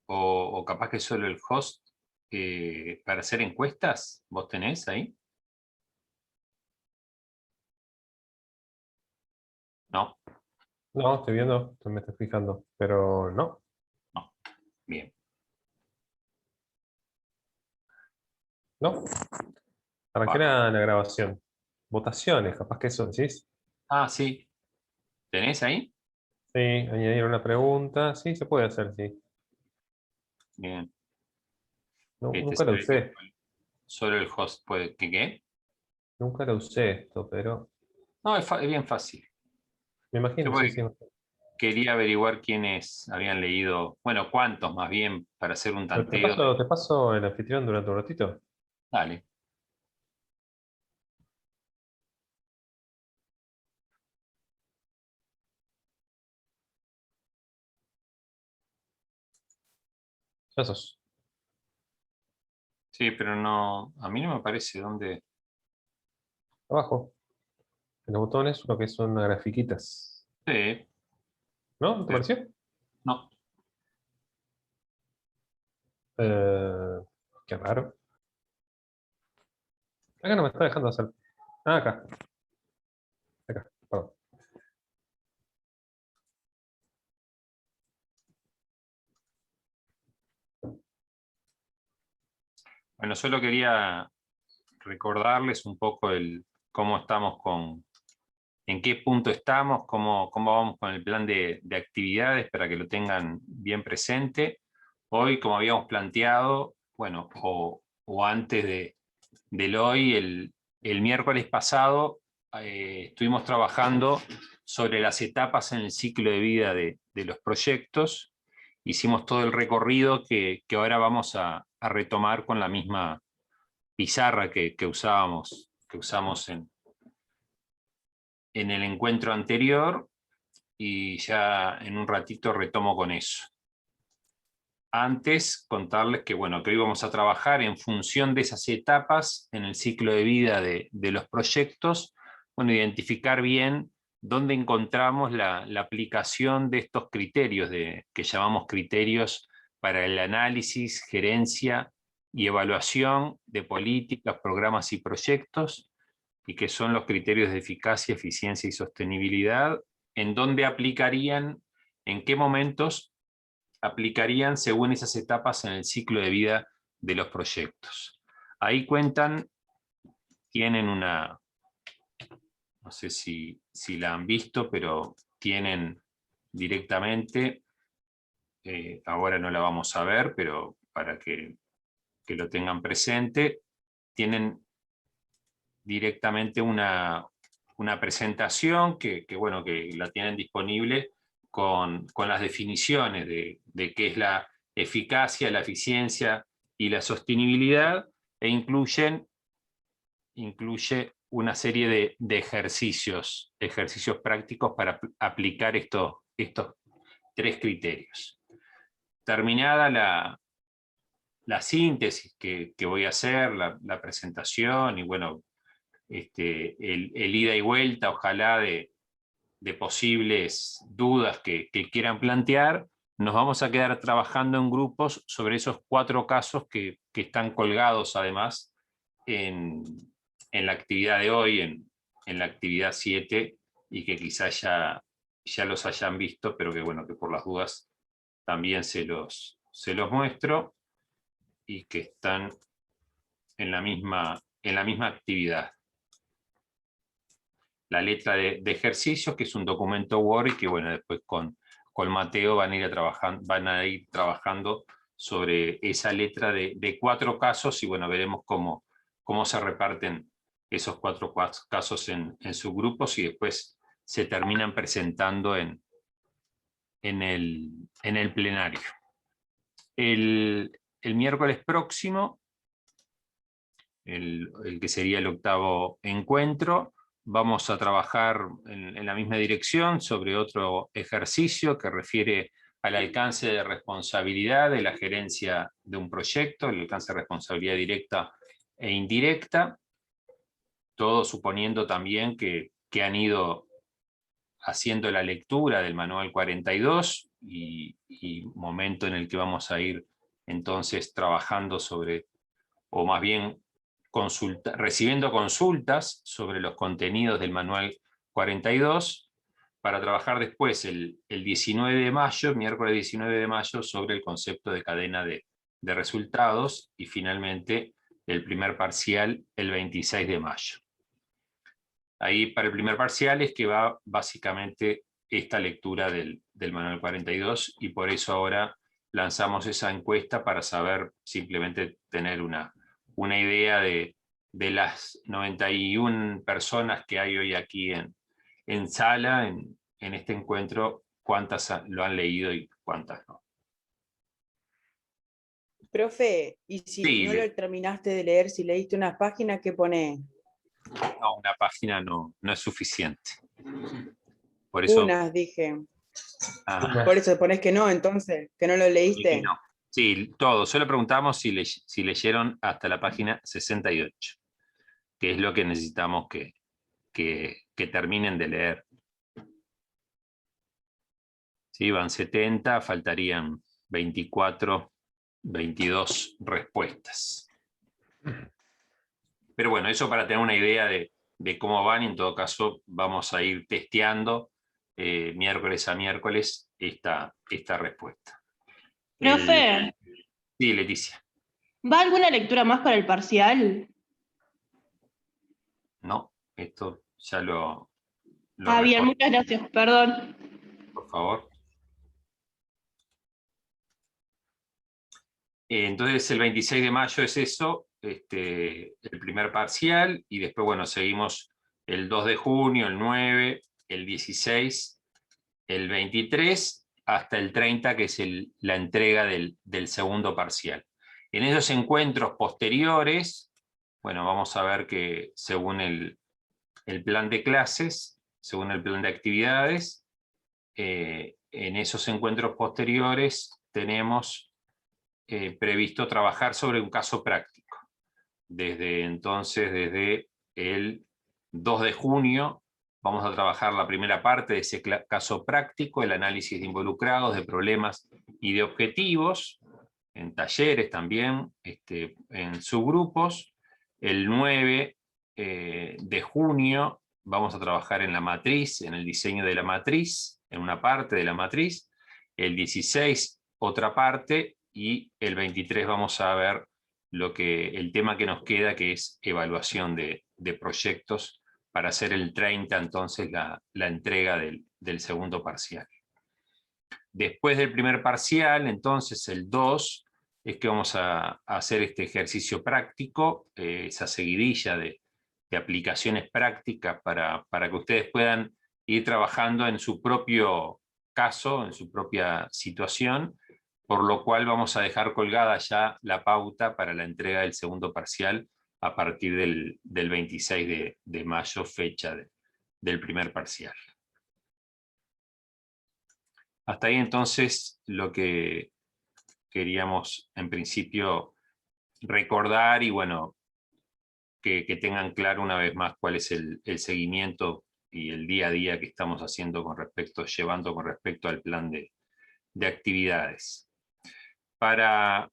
o capaz que solo el host para hacer encuestas, ¿vos tenés ahí? No, No, estoy viendo, me estoy fijando, pero no. no, bien. No, arranqué Bárbaro. la grabación. Votaciones, capaz que eso decís. Ah, sí, ¿tenés ahí? Sí, añadir una pregunta. Sí, se puede hacer, sí. Bien. No, Este nunca se lo ve que usé. solo el host puede. ¿Qué? Nunca lo usé esto, pero No, es bien fácil. me Yo imagino, sí, sí. porque quería averiguar quiénes habían leído, bueno, cuántos más bien, para hacer un Pero tanteo de. te paso el anfitrión durante un ratito. Dale. Ya sos. Sí, pero no, a mí no me parece dónde. Abajo, en los botones, lo que son las grafiquitas. Sí, ¿No? ¿No te pero pareció? no. Eh, qué raro. Acá no me está dejando hacer. Ah, acá. Acá, perdón. Bueno, solo quería recordarles un poco cómo estamos en qué punto estamos, cómo vamos con el plan de actividades para que lo tengan bien presente. Hoy, como habíamos planteado, bueno, o antes del hoy, el miércoles pasado, estuvimos trabajando sobre las etapas en el ciclo de vida de los proyectos. Hicimos todo el recorrido que ahora vamos a retomar con la misma pizarra que usamos en el encuentro anterior, y ya en un ratito retomo con eso. Antes, contarles que, bueno, que hoy vamos a trabajar en función de esas etapas en el ciclo de vida de los proyectos, bueno, identificar bien dónde encontramos la aplicación de estos criterios que llamamos criterios para el análisis, gerencia y evaluación de políticas, programas y proyectos, y que son los criterios de eficacia, eficiencia y sostenibilidad, en dónde aplicarían, en qué momentos aplicarían según esas etapas en el ciclo de vida de los proyectos. Ahí cuentan, tienen una, no sé si la han visto, pero tienen directamente, ahora no la vamos a ver, pero para que lo tengan presente, tienen directamente una presentación bueno, que la tienen disponible con las definiciones de qué es la eficacia, la eficiencia y la sostenibilidad, e incluye una serie de ejercicios prácticos para aplicar estos tres criterios. Terminada la síntesis que voy a hacer, la presentación y, bueno, el ida y vuelta, ojalá, de posibles dudas que quieran plantear, nos vamos a quedar trabajando en grupos sobre esos 4 casos que están colgados además en, en la actividad de hoy, en la actividad 7, y que quizás ya los hayan visto, pero que, bueno, que por las dudas también se los muestro, y que están en la misma actividad. La letra de ejercicios, que es un documento Word, y que, bueno, después con Mateo van a ir trabajando sobre esa letra de 4 casos, y, bueno, veremos cómo se reparten esos 4 casos en subgrupos, y después se terminan presentando en el plenario. El miércoles próximo, el que sería el 8º encuentro, vamos a trabajar en la misma dirección sobre otro ejercicio que refiere al alcance de responsabilidad de la gerencia de un proyecto, el alcance de responsabilidad directa e indirecta, todo suponiendo también que han ido haciendo la lectura del manual 42, y momento en el que vamos a ir entonces trabajando sobre, o más bien recibiendo consultas sobre los contenidos del manual 42, para trabajar después el 19 de mayo, miércoles 19 de mayo, sobre el concepto de cadena de resultados, y finalmente el primer parcial el 26 de mayo. Ahí para el primer parcial es que va básicamente esta lectura del manual 42, y por eso ahora lanzamos esa encuesta para saber, simplemente tener una idea de las 91 personas que hay hoy aquí en sala, en este encuentro, cuántas lo han leído y cuántas no. Profe, y si Sí, no lo terminaste de leer, si leíste unas páginas, ¿qué pone? no, una página no es suficiente. Por eso, Unas, dije. ah, Por eso pones que no, entonces, que no lo leíste. no. Sí, todo. Solo preguntamos si leyeron hasta la página 68, que es lo que necesitamos que terminen de leer. Sí, van 70, faltarían 24, 22 respuestas. Pero bueno, eso para tener una idea de cómo van, y en todo caso vamos a ir testeando miércoles a miércoles esta respuesta. Profe, Sí, Leticia. ¿va alguna lectura más para el parcial? No, esto ya lo Bien, respondo, muchas gracias, perdón. por favor. Entonces el 26 de mayo es eso, el primer parcial, y después, bueno, seguimos el 2 de junio, el 9, el 16, el 23, hasta el 30, que es la entrega del segundo parcial. En esos encuentros posteriores, bueno, vamos a ver que según el plan de clases, según el plan de actividades, en esos encuentros posteriores tenemos previsto trabajar sobre un caso práctico. Desde entonces, desde el 2 de junio, vamos a trabajar la primera parte de ese caso práctico, el análisis de involucrados, de problemas y de objetivos, en talleres también, en subgrupos. El 9 de junio vamos a trabajar en la matriz, en el diseño de la matriz, en una parte de la matriz. El 16, otra parte, y el 23 vamos a ver el tema que nos queda, que es evaluación de proyectos, para hacer el 30 entonces la entrega del segundo parcial. Después del primer parcial, entonces el 2, es que vamos a hacer este ejercicio práctico, esa seguidilla de aplicaciones prácticas para que ustedes puedan ir trabajando en su propio caso, en su propia situación, por lo cual vamos a dejar colgada ya la pauta para la entrega del segundo parcial a partir del 26 de mayo, fecha del primer parcial. Hasta ahí entonces lo que queríamos en principio recordar, y bueno, que tengan claro una vez más cuál es el seguimiento y el día a día que estamos haciendo llevando con respecto al plan de actividades. Para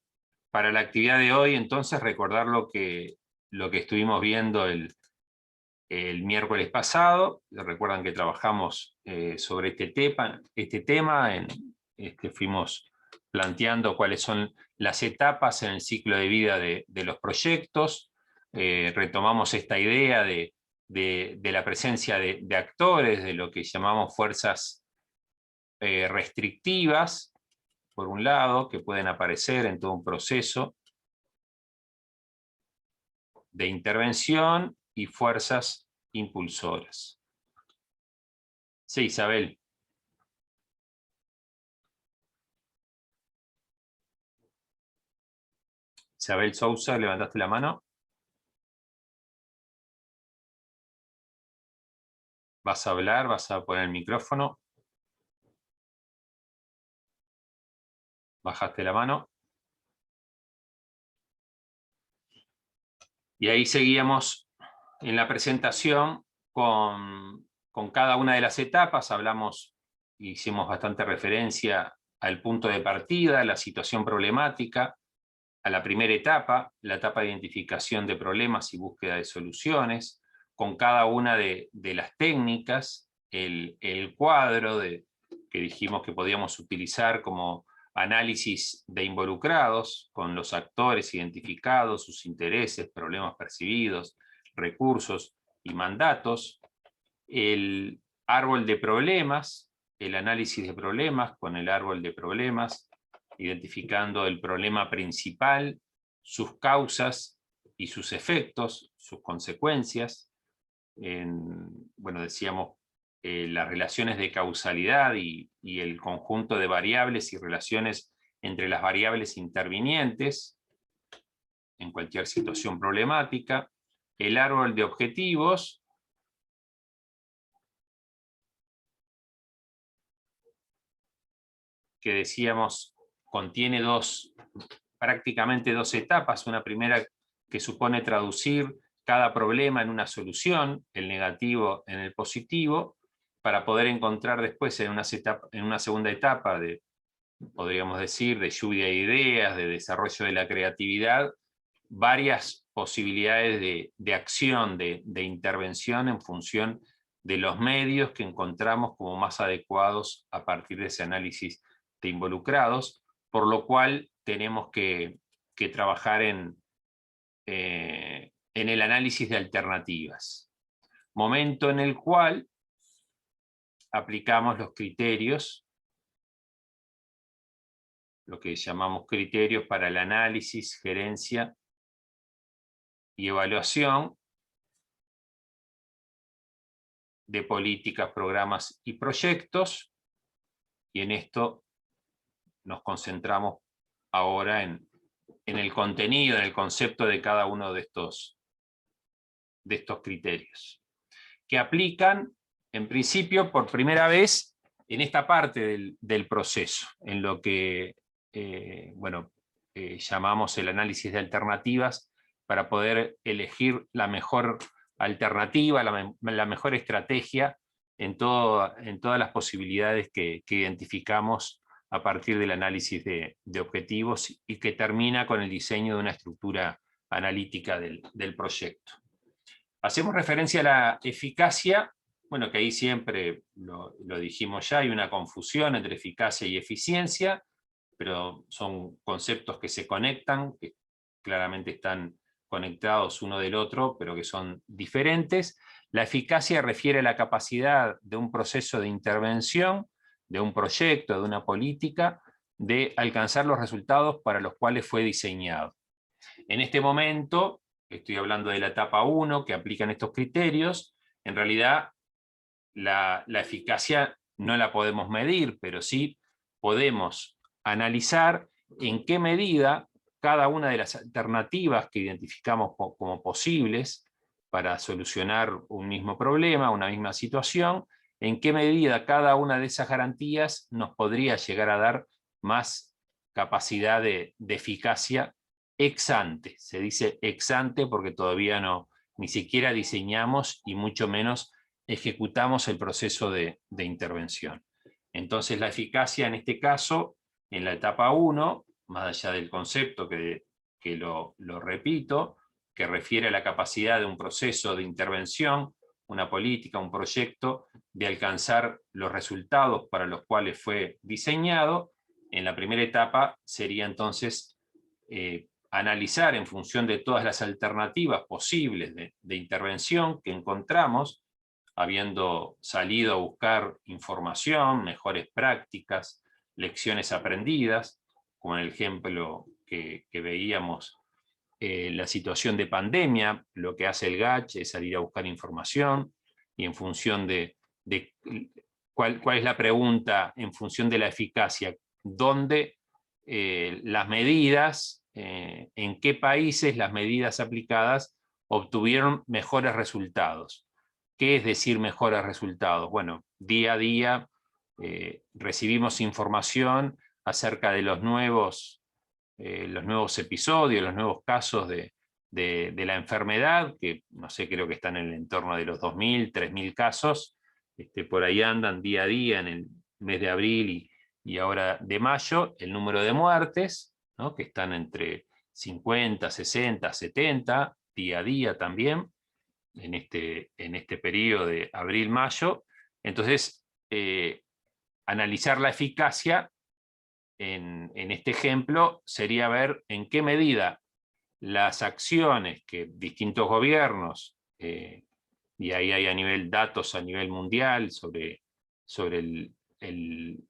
la actividad de hoy, entonces, recordar lo que estuvimos viendo el miércoles pasado. Recuerdan que trabajamos sobre este tema, fuimos planteando cuáles son las etapas en el ciclo de vida de los proyectos. Retomamos esta idea de la presencia de actores, de lo que llamamos fuerzas restrictivas, por un lado, que pueden aparecer en todo un proceso de intervención, y fuerzas impulsoras. Sí, Isabel. Isabel Sousa, levantaste la mano. ¿Vas a hablar? ¿Vas a poner el micrófono? Bajaste la mano. Y ahí seguíamos en la presentación con cada una de las etapas. Hablamos hicimos bastante referencia al punto de partida, la situación problemática, a la primera etapa, la etapa de identificación de problemas y búsqueda de soluciones, con cada una de las técnicas, el cuadro que dijimos que podíamos utilizar como análisis de involucrados, con los actores identificados, sus intereses, problemas percibidos, recursos y mandatos, el árbol de problemas, el análisis de problemas con el árbol de problemas, identificando el problema principal, sus causas y sus efectos, sus consecuencias. Bueno, decíamos las relaciones de causalidad y el conjunto de variables y relaciones entre las variables intervinientes en cualquier situación problemática. El árbol de objetivos, que decíamos contiene prácticamente dos etapas. Una primera que supone traducir cada problema en una solución, el negativo en el positivo, para poder encontrar después en una segunda etapa podríamos decir, de lluvia de ideas, de desarrollo de la creatividad, varias posibilidades de acción, de intervención en función de los medios que encontramos como más adecuados a partir de ese análisis de involucrados, por lo cual tenemos que trabajar en el análisis de alternativas. Momento en el cual aplicamos los criterios, lo que llamamos criterios para el análisis, gerencia y evaluación de políticas, programas y proyectos, y en esto nos concentramos ahora en el contenido, en el concepto de cada uno de estos criterios, que aplican, en principio, por primera vez en esta parte del proceso, en lo que llamamos el análisis de alternativas, para poder elegir la mejor alternativa, la mejor estrategia en todas las posibilidades que identificamos a partir del análisis de objetivos, y que termina con el diseño de una estructura analítica del proyecto. Hacemos referencia a la eficacia, bueno, que ahí siempre lo dijimos ya, hay una confusión entre eficacia y eficiencia, pero son conceptos que se conectan, que claramente están conectados uno del otro, pero que son diferentes. La eficacia refiere a la capacidad de un proceso de intervención, de un proyecto, de una política, de alcanzar los resultados para los cuales fue diseñado. En este momento, estoy hablando de la etapa 1, que aplican estos criterios. En realidad, la eficacia no la podemos medir, pero sí podemos analizar en qué medida cada una de las alternativas que identificamos como posibles para solucionar un mismo problema, una misma situación, en qué medida cada una de esas garantías nos podría llegar a dar más capacidad de eficacia ex ante. Se dice ex ante porque todavía ni siquiera diseñamos y mucho menos ejecutamos el proceso de intervención. Entonces la eficacia en este caso, en la etapa 1, más allá del concepto que lo repito, que refiere a la capacidad de un proceso de intervención, una política, un proyecto, de alcanzar los resultados para los cuales fue diseñado. En la primera etapa sería entonces analizar en función de todas las alternativas posibles de intervención que encontramos, habiendo salido a buscar información, mejores prácticas, lecciones aprendidas, como en el ejemplo que veíamos, la situación de pandemia. Lo que hace el GACH es salir a buscar información, y en función de cuál es la pregunta, en función de la eficacia, dónde las medidas, en qué países las medidas aplicadas obtuvieron mejores resultados. ¿Qué es decir mejores resultados? Bueno, día a día recibimos información acerca de los nuevos episodios, los nuevos casos de la enfermedad, que no sé, creo que están en el entorno de los 2.000, 3.000 casos, por ahí andan día a día mes de abril y ahora de mayo, el número de muertes, ¿no? Que están entre 50, 60, 70, día a día también, en este periodo de abril-mayo. Entonces, analizar la eficacia en este ejemplo sería ver en qué medida las acciones que distintos gobiernos, y ahí hay a nivel datos a nivel mundial sobre el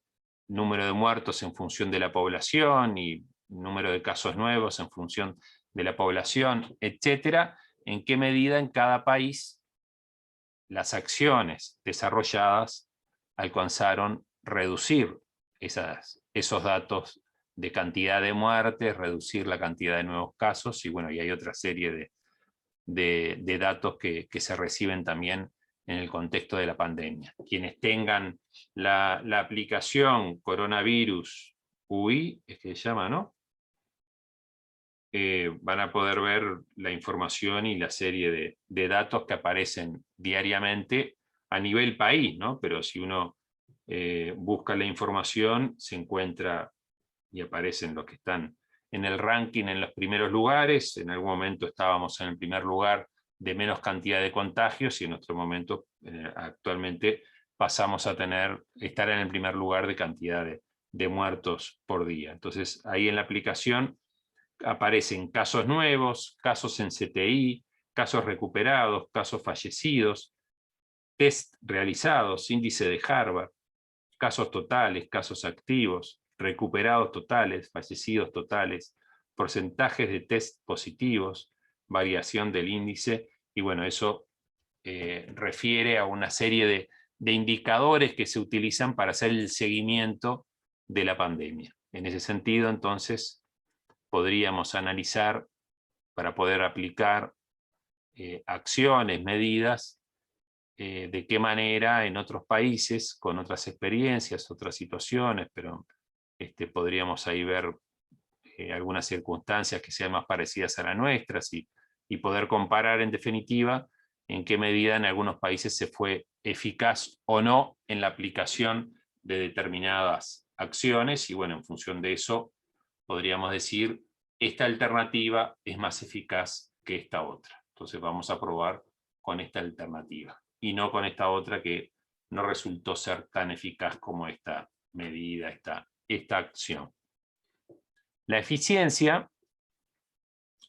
número de muertos en función de la población y número de casos nuevos en función de la población, etcétera, en qué medida en cada país las acciones desarrolladas alcanzaron reducir esos datos de cantidad de muertes, reducir la cantidad de nuevos casos, y bueno, y hay otra serie de datos que se reciben también en el contexto de la pandemia. Quienes tengan la aplicación Coronavirus UI, es que se llama, ¿no? Van a poder ver la información y la serie de datos que aparecen diariamente a nivel país, ¿no? Pero si uno busca la información, se encuentra y aparecen los que están en el ranking en los primeros lugares. En algún momento estábamos en el primer lugar de menos cantidad de contagios y en nuestro momento actualmente pasamos a estar en el primer lugar de cantidad de muertos por día. Entonces ahí en la aplicación aparecen casos nuevos, casos en CTI, casos recuperados, casos fallecidos, test realizados, índice de Harvard, casos totales, casos activos, recuperados totales, fallecidos totales, porcentajes de test positivos, variación del índice, y bueno, eso refiere a una serie de indicadores que se utilizan para hacer el seguimiento de la pandemia. En ese sentido, entonces, podríamos analizar para poder aplicar acciones, medidas, de qué manera en otros países, con otras experiencias, otras situaciones, pero podríamos ahí ver algunas circunstancias que sean más parecidas a las nuestras y poder comparar en definitiva en qué medida en algunos países se fue eficaz o no en la aplicación de determinadas acciones, y bueno, en función de eso podríamos decir, esta alternativa es más eficaz que esta otra. Entonces vamos a probar con esta alternativa y no con esta otra que no resultó ser tan eficaz como esta medida, esta acción. La eficiencia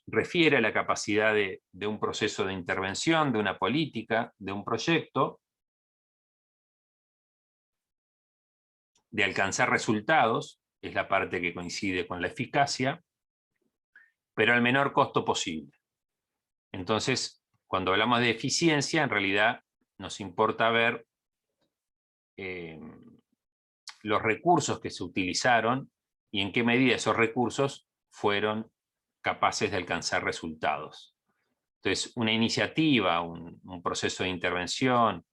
refiere a la capacidad de un proceso de intervención, de una política, de un proyecto, de alcanzar resultados, es la parte que coincide con la eficacia, pero al menor costo posible. Entonces, cuando hablamos de eficiencia, en realidad nos importa ver los recursos que se utilizaron y en qué medida esos recursos fueron capaces de alcanzar resultados. Entonces, una iniciativa, un proceso de intervención,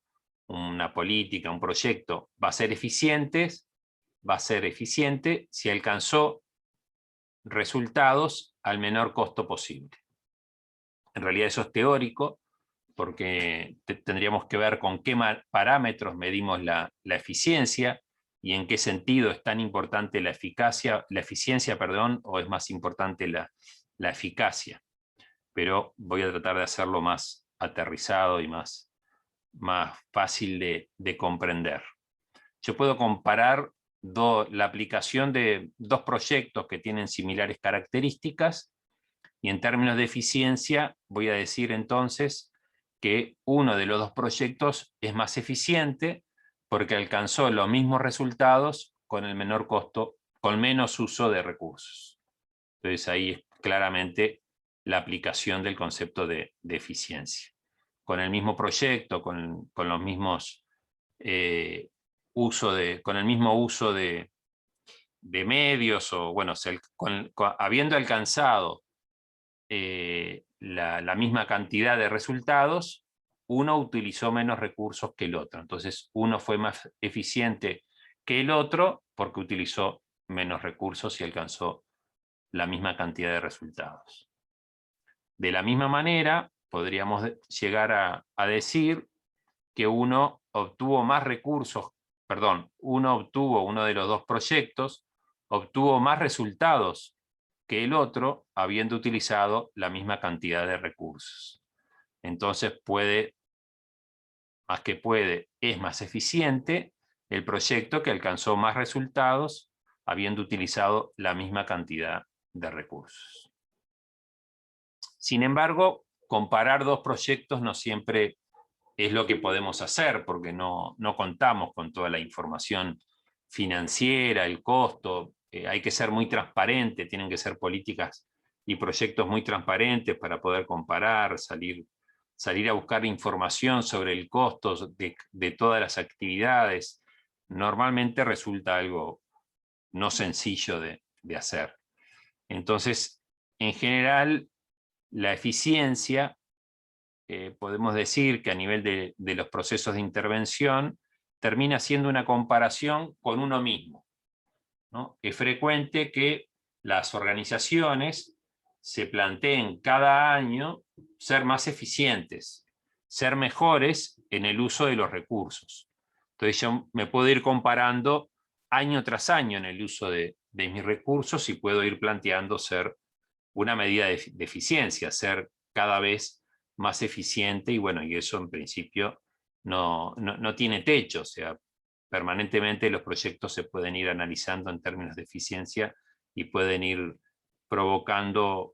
una política, un proyecto, va a ser eficiente si alcanzó resultados al menor costo posible. En realidad eso es teórico, porque tendríamos que ver con qué parámetros medimos la eficiencia y en qué sentido es tan importante la eficiencia, o es más importante la eficacia. Pero voy a tratar de hacerlo más aterrizado y más fácil de comprender. Yo puedo comparar la aplicación de dos proyectos que tienen similares características, y en términos de eficiencia voy a decir entonces que uno de los dos proyectos es más eficiente porque alcanzó los mismos resultados con el menor costo, con menos uso de recursos. Entonces ahí es claramente la aplicación del concepto de eficiencia. Con el mismo proyecto, con los mismos con el mismo uso de medios, o bueno, habiendo alcanzado la misma cantidad de resultados, uno utilizó menos recursos que el otro. Entonces uno fue más eficiente que el otro porque utilizó menos recursos y alcanzó la misma cantidad de resultados. De la misma manera, podríamos llegar a decir que uno obtuvo más recursos, uno de los dos proyectos, obtuvo más resultados que el otro, habiendo utilizado la misma cantidad de recursos. Entonces es más eficiente el proyecto que alcanzó más resultados, habiendo utilizado la misma cantidad de recursos. Sin embargo, comparar dos proyectos no siempre es lo que podemos hacer, porque no contamos con toda la información financiera, el costo. Hay que ser muy transparente, tienen que ser políticas y proyectos muy transparentes para poder comparar, salir a buscar información sobre el costo de todas las actividades. Normalmente resulta algo no sencillo de hacer. Entonces, en general, la eficiencia, podemos decir que a nivel de los procesos de intervención, termina siendo una comparación con uno mismo, ¿no? Es frecuente que las organizaciones se planteen cada año ser más eficientes, ser mejores en el uso de los recursos. Entonces yo me puedo ir comparando año tras año en el uso de mis recursos y puedo ir planteando ser una medida de eficiencia, ser cada vez más eficiente, y bueno, y eso en principio no tiene techo, o sea, permanentemente los proyectos se pueden ir analizando en términos de eficiencia y pueden ir provocando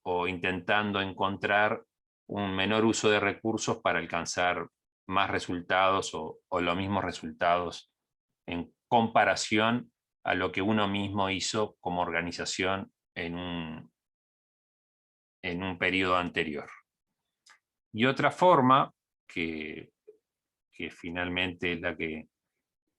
o intentando encontrar un menor uso de recursos para alcanzar más resultados o los mismos resultados en comparación a lo que uno mismo hizo como organización en un periodo anterior. Y otra forma, que finalmente es la que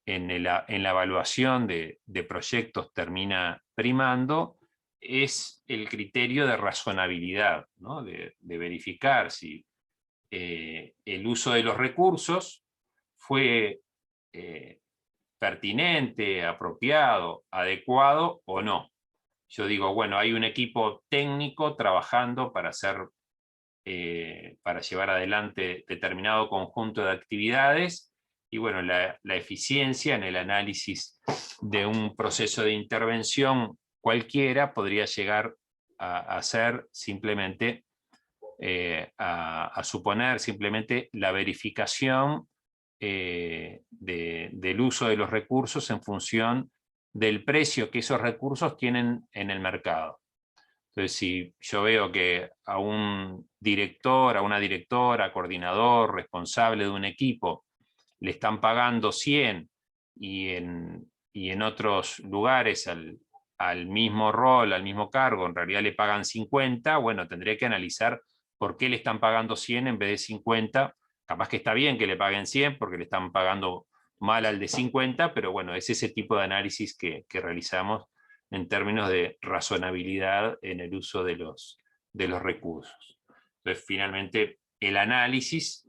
en la evaluación de proyectos termina primando, es el criterio de razonabilidad, ¿no? de verificar si el uso de los recursos fue pertinente, apropiado, adecuado o no. Yo digo, bueno, hay un equipo técnico trabajando para llevar adelante determinado conjunto de actividades, y bueno, la eficiencia en el análisis de un proceso de intervención cualquiera podría llegar a ser simplemente, a suponer simplemente la verificación del uso de los recursos en función del precio que esos recursos tienen en el mercado. Entonces, si yo veo que a un director, a una directora, coordinador, responsable de un equipo, le están pagando 100 y en otros lugares al mismo rol, al mismo cargo, en realidad le pagan 50, bueno, tendré que analizar por qué le están pagando 100 en vez de 50. Capaz que está bien que le paguen 100 porque le están pagando mal al de 50, pero bueno, es ese tipo de análisis que realizamos en términos de razonabilidad en el uso de los recursos. Entonces, finalmente, el análisis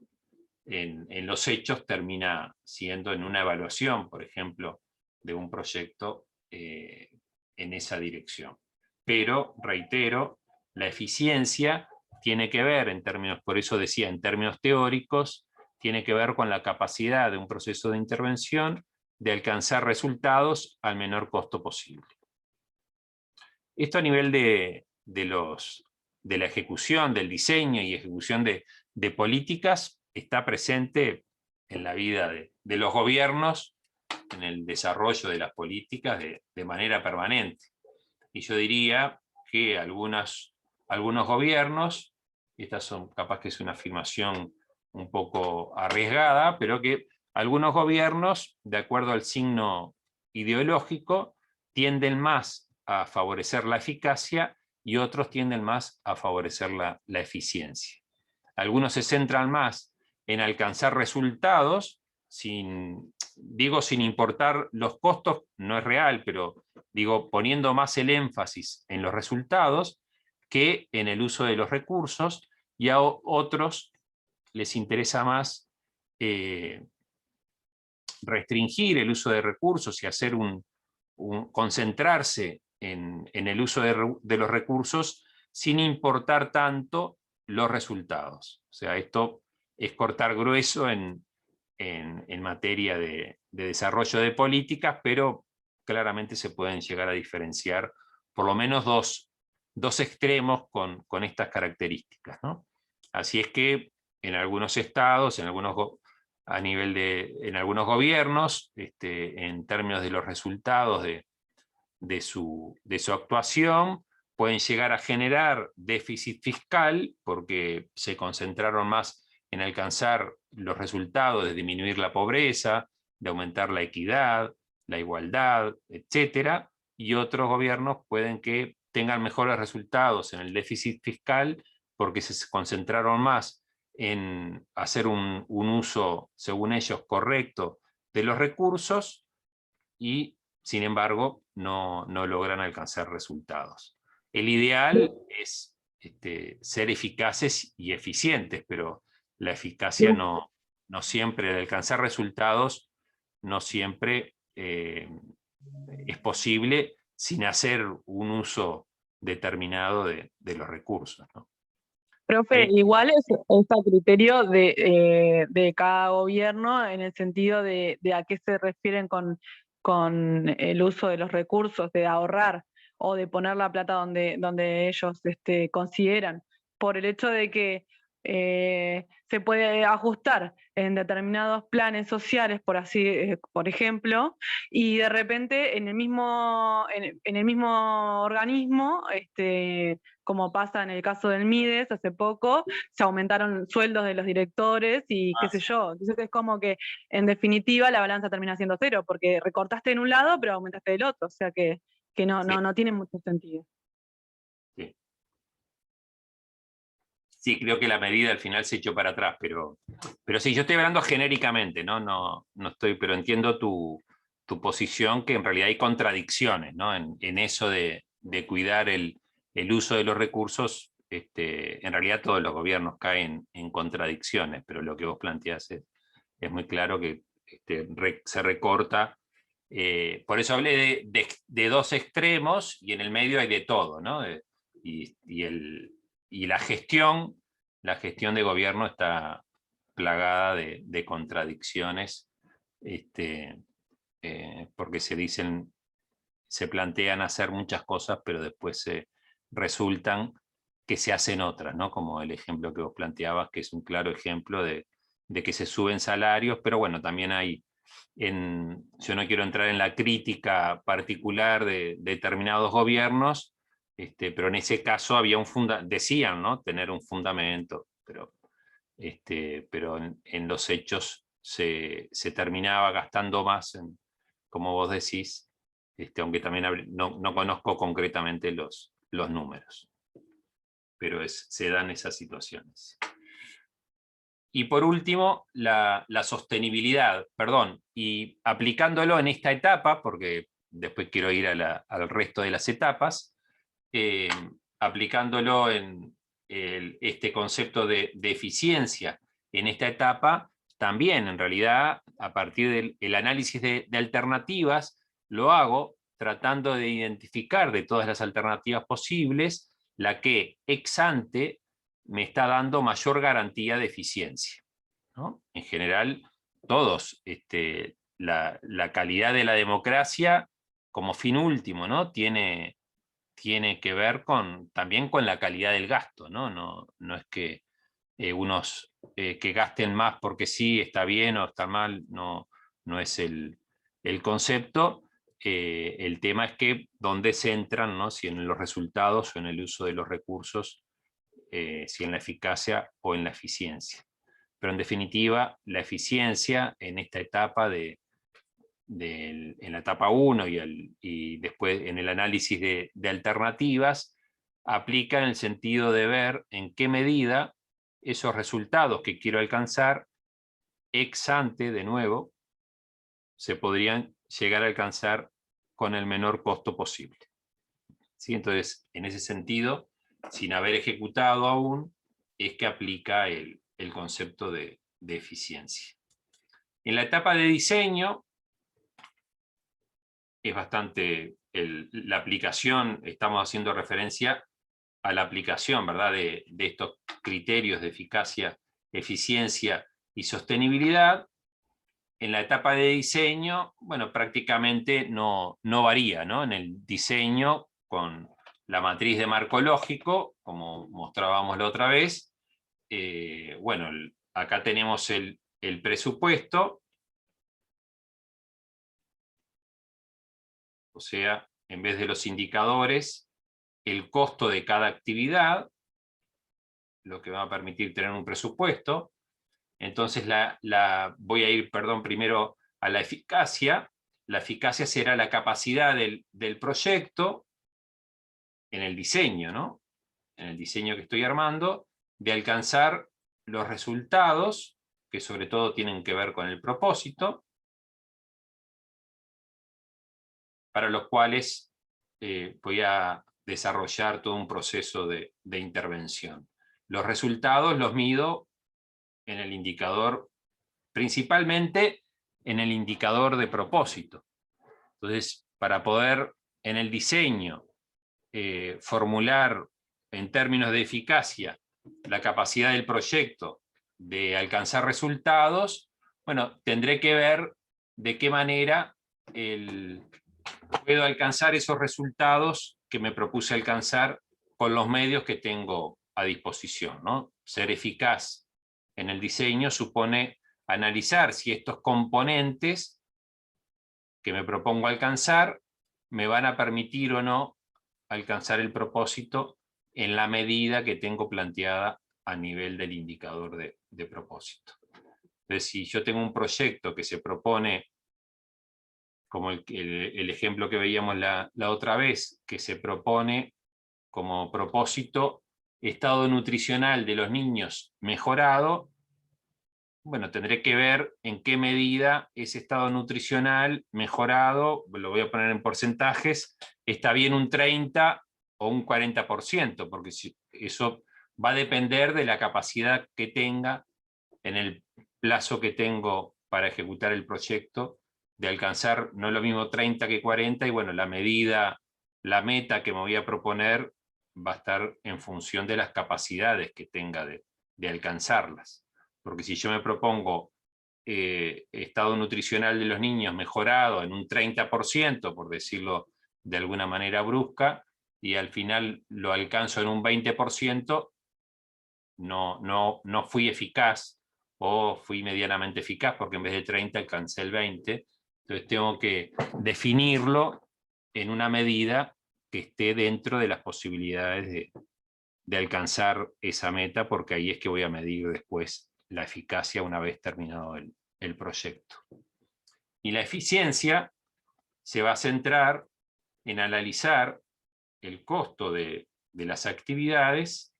en los hechos termina siendo en una evaluación, por ejemplo, de un proyecto en esa dirección. Pero, reitero, la eficiencia tiene que ver, en términos, por eso decía, en términos teóricos, tiene que ver con la capacidad de un proceso de intervención de alcanzar resultados al menor costo posible. Esto a nivel de la ejecución, del diseño y ejecución de políticas, está presente en la vida de los gobiernos, en el desarrollo de las políticas de manera permanente. Y yo diría que algunos gobiernos, estas son, capaz que es una afirmación un poco arriesgada, pero que algunos gobiernos, de acuerdo al signo ideológico, tienden más a favorecer la eficacia y otros tienden más a favorecer la eficiencia. Algunos se centran más en alcanzar resultados, sin importar los costos, no es real, pero digo, poniendo más el énfasis en los resultados que en el uso de los recursos, y a otros les interesa más restringir el uso de recursos y hacer concentrarse en el uso de los recursos sin importar tanto los resultados. O sea, esto es cortar grueso en en materia de desarrollo de políticas, pero claramente se pueden llegar a diferenciar por lo menos dos extremos con estas características, ¿no? Así es que en algunos estados, en algunos gobiernos, en términos de los resultados de su actuación, pueden llegar a generar déficit fiscal porque se concentraron más en alcanzar los resultados de disminuir la pobreza, de aumentar la equidad, la igualdad, etc. Y otros gobiernos pueden que tengan mejores resultados en el déficit fiscal porque se concentraron más en hacer un uso, según ellos, correcto de los recursos y, sin embargo, no logran alcanzar resultados. El ideal es ser eficaces y eficientes, pero la eficacia no siempre, el alcanzar resultados, no siempre es posible sin hacer un uso determinado de los recursos, ¿no? Profe, igual es a criterio de cada gobierno en el sentido de a qué se refieren con el uso de los recursos, de ahorrar o de poner la plata donde ellos consideran, por el hecho de que se puede ajustar en determinados planes sociales, por ejemplo, y de repente en el mismo organismo, como pasa en el caso del Mides, hace poco se aumentaron sueldos de los directores y qué sé yo. Entonces es como que, en definitiva, la balanza termina siendo cero, porque recortaste en un lado, pero aumentaste del otro. O sea que no tiene mucho sentido. Sí. Sí, creo que la medida al final se echó para atrás, pero sí, yo estoy hablando genéricamente, no estoy, pero entiendo tu posición, que en realidad hay contradicciones, ¿no? en eso de cuidar el uso de los recursos. En realidad todos los gobiernos caen en contradicciones, pero lo que vos planteás es muy claro que se recorta. Por eso hablé de dos extremos, y en el medio hay de todo, ¿no? Y la gestión de gobierno está plagada de contradicciones, porque se plantean hacer muchas cosas, pero después resultan que se hacen otras, ¿no? Como el ejemplo que vos planteabas, que es un claro ejemplo de que se suben salarios, pero bueno, también hay, yo no quiero entrar en la crítica particular de determinados gobiernos, pero en ese caso había decían, ¿no? Tener un fundamento, pero en los hechos se terminaba gastando más, como vos decís, aunque también no conozco concretamente los números, pero se dan esas situaciones. Y por último, la sostenibilidad, y aplicándolo en esta etapa, porque después quiero ir al resto de las etapas, aplicándolo en este concepto de eficiencia en esta etapa, también en realidad a partir del análisis de alternativas, lo hago tratando de identificar de todas las alternativas posibles la que ex ante me está dando mayor garantía de eficiencia, ¿no? En general, todos, la calidad de la democracia como fin último, ¿no? Tiene que ver también con la calidad del gasto, ¿no? No es que unos que gasten más porque sí, está bien o está mal, no es el concepto. El tema es que dónde se entran, ¿no? Si en los resultados o en el uso de los recursos, si en la eficacia o en la eficiencia. Pero en definitiva, la eficiencia en esta etapa en la etapa 1 y después en el análisis de alternativas, aplica en el sentido de ver en qué medida esos resultados que quiero alcanzar ex ante, de nuevo, se podrían llegar a alcanzar con el menor costo posible. ¿Sí? Entonces, en ese sentido, sin haber ejecutado aún, es que aplica el concepto de eficiencia. En la etapa de diseño, es bastante la aplicación, estamos haciendo referencia a la aplicación, ¿verdad?, de estos criterios de eficacia, eficiencia y sostenibilidad, en la etapa de diseño, bueno, prácticamente no varía, ¿no? En el diseño, con la matriz de marco lógico, como mostrábamos la otra vez, bueno, acá tenemos el presupuesto, o sea, en vez de los indicadores, el costo de cada actividad, lo que va a permitir tener un presupuesto. Entonces voy a ir, perdón, primero a la eficacia. La eficacia será la capacidad del proyecto en el diseño, ¿no? En el diseño que estoy armando, de alcanzar los resultados, que sobre todo tienen que ver con el propósito, para los cuales voy a desarrollar todo un proceso de intervención. Los resultados los mido en el indicador, principalmente en el indicador de propósito. Entonces, para poder en el diseño formular en términos de eficacia la capacidad del proyecto de alcanzar resultados, bueno, tendré que ver de qué manera puedo alcanzar esos resultados que me propuse alcanzar con los medios que tengo a disposición, ¿no? Ser eficaz en el diseño supone analizar si estos componentes que me propongo alcanzar me van a permitir o no alcanzar el propósito en la medida que tengo planteada a nivel del indicador de propósito. Entonces, si yo tengo un proyecto que se propone, como el ejemplo que veíamos la otra vez, que se propone como propósito estado nutricional de los niños mejorado, bueno, tendré que ver en qué medida ese estado nutricional mejorado, lo voy a poner en porcentajes, está bien un 30 o un 40%, porque eso va a depender de la capacidad que tenga en el plazo que tengo para ejecutar el proyecto, de alcanzar no lo mismo 30 que 40, y bueno, la meta que me voy a proponer va a estar en función de las capacidades que tenga de alcanzarlas. Porque si yo me propongo estado nutricional de los niños mejorado en un 30%, por decirlo de alguna manera brusca, y al final lo alcanzo en un 20%, no fui eficaz, o fui medianamente eficaz, porque en vez de 30 alcancé el 20, entonces tengo que definirlo en una medida que esté dentro de las posibilidades de alcanzar esa meta, porque ahí es que voy a medir después la eficacia una vez terminado el proyecto. Y la eficiencia se va a centrar en analizar el costo de las actividades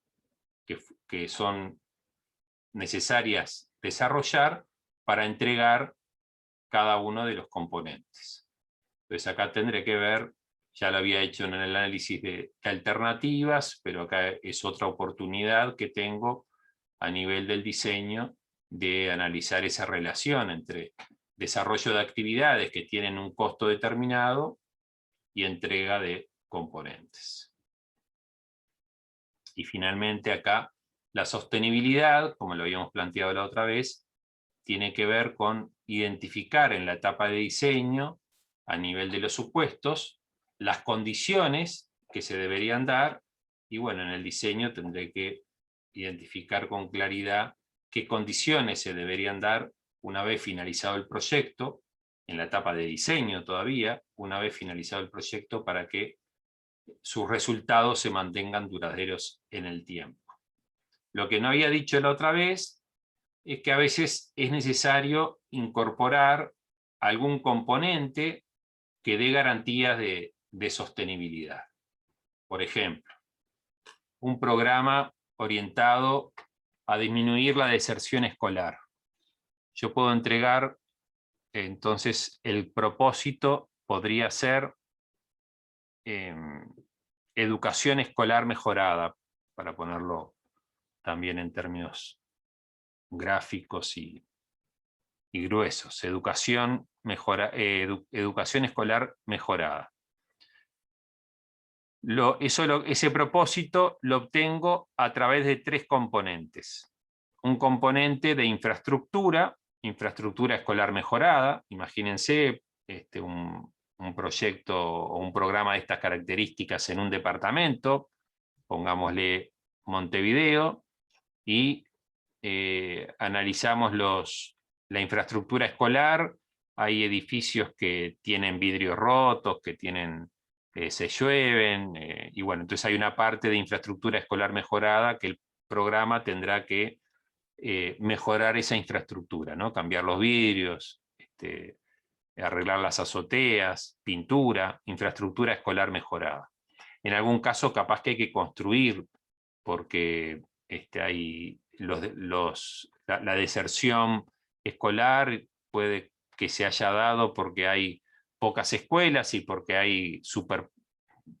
que son necesarias desarrollar para entregar cada uno de los componentes. Entonces acá tendré que ver, ya lo había hecho en el análisis de alternativas, pero acá es otra oportunidad que tengo a nivel del diseño de analizar esa relación entre desarrollo de actividades que tienen un costo determinado y entrega de componentes. Y finalmente acá la sostenibilidad, como lo habíamos planteado la otra vez, tiene que ver con identificar en la etapa de diseño, a nivel de los supuestos, las condiciones que se deberían dar, y bueno, en el diseño tendré que identificar con claridad qué condiciones se deberían dar una vez finalizado el proyecto, en la etapa de diseño todavía, una vez finalizado el proyecto, para que sus resultados se mantengan duraderos en el tiempo. Lo que no había dicho la otra vez es que a veces es necesario incorporar algún componente que dé garantías de sostenibilidad. Por ejemplo, un programa orientado a disminuir la deserción escolar. Yo puedo entregar, entonces el propósito podría ser educación escolar mejorada, para ponerlo también en términos gráficos y gruesos. Educación escolar mejorada. Ese propósito lo obtengo a través de tres componentes. Un componente de infraestructura, infraestructura escolar mejorada. Imagínense un proyecto o un programa de estas características en un departamento, pongámosle Montevideo, y analizamos la infraestructura escolar. Hay edificios que tienen vidrios rotos, que se llueven, y bueno, entonces hay una parte de infraestructura escolar mejorada que el programa tendrá que mejorar esa infraestructura, ¿no? Cambiar los vidrios, arreglar las azoteas, pintura, infraestructura escolar mejorada. En algún caso capaz que hay que construir, porque hay la deserción escolar puede que se haya dado porque hay pocas escuelas y porque hay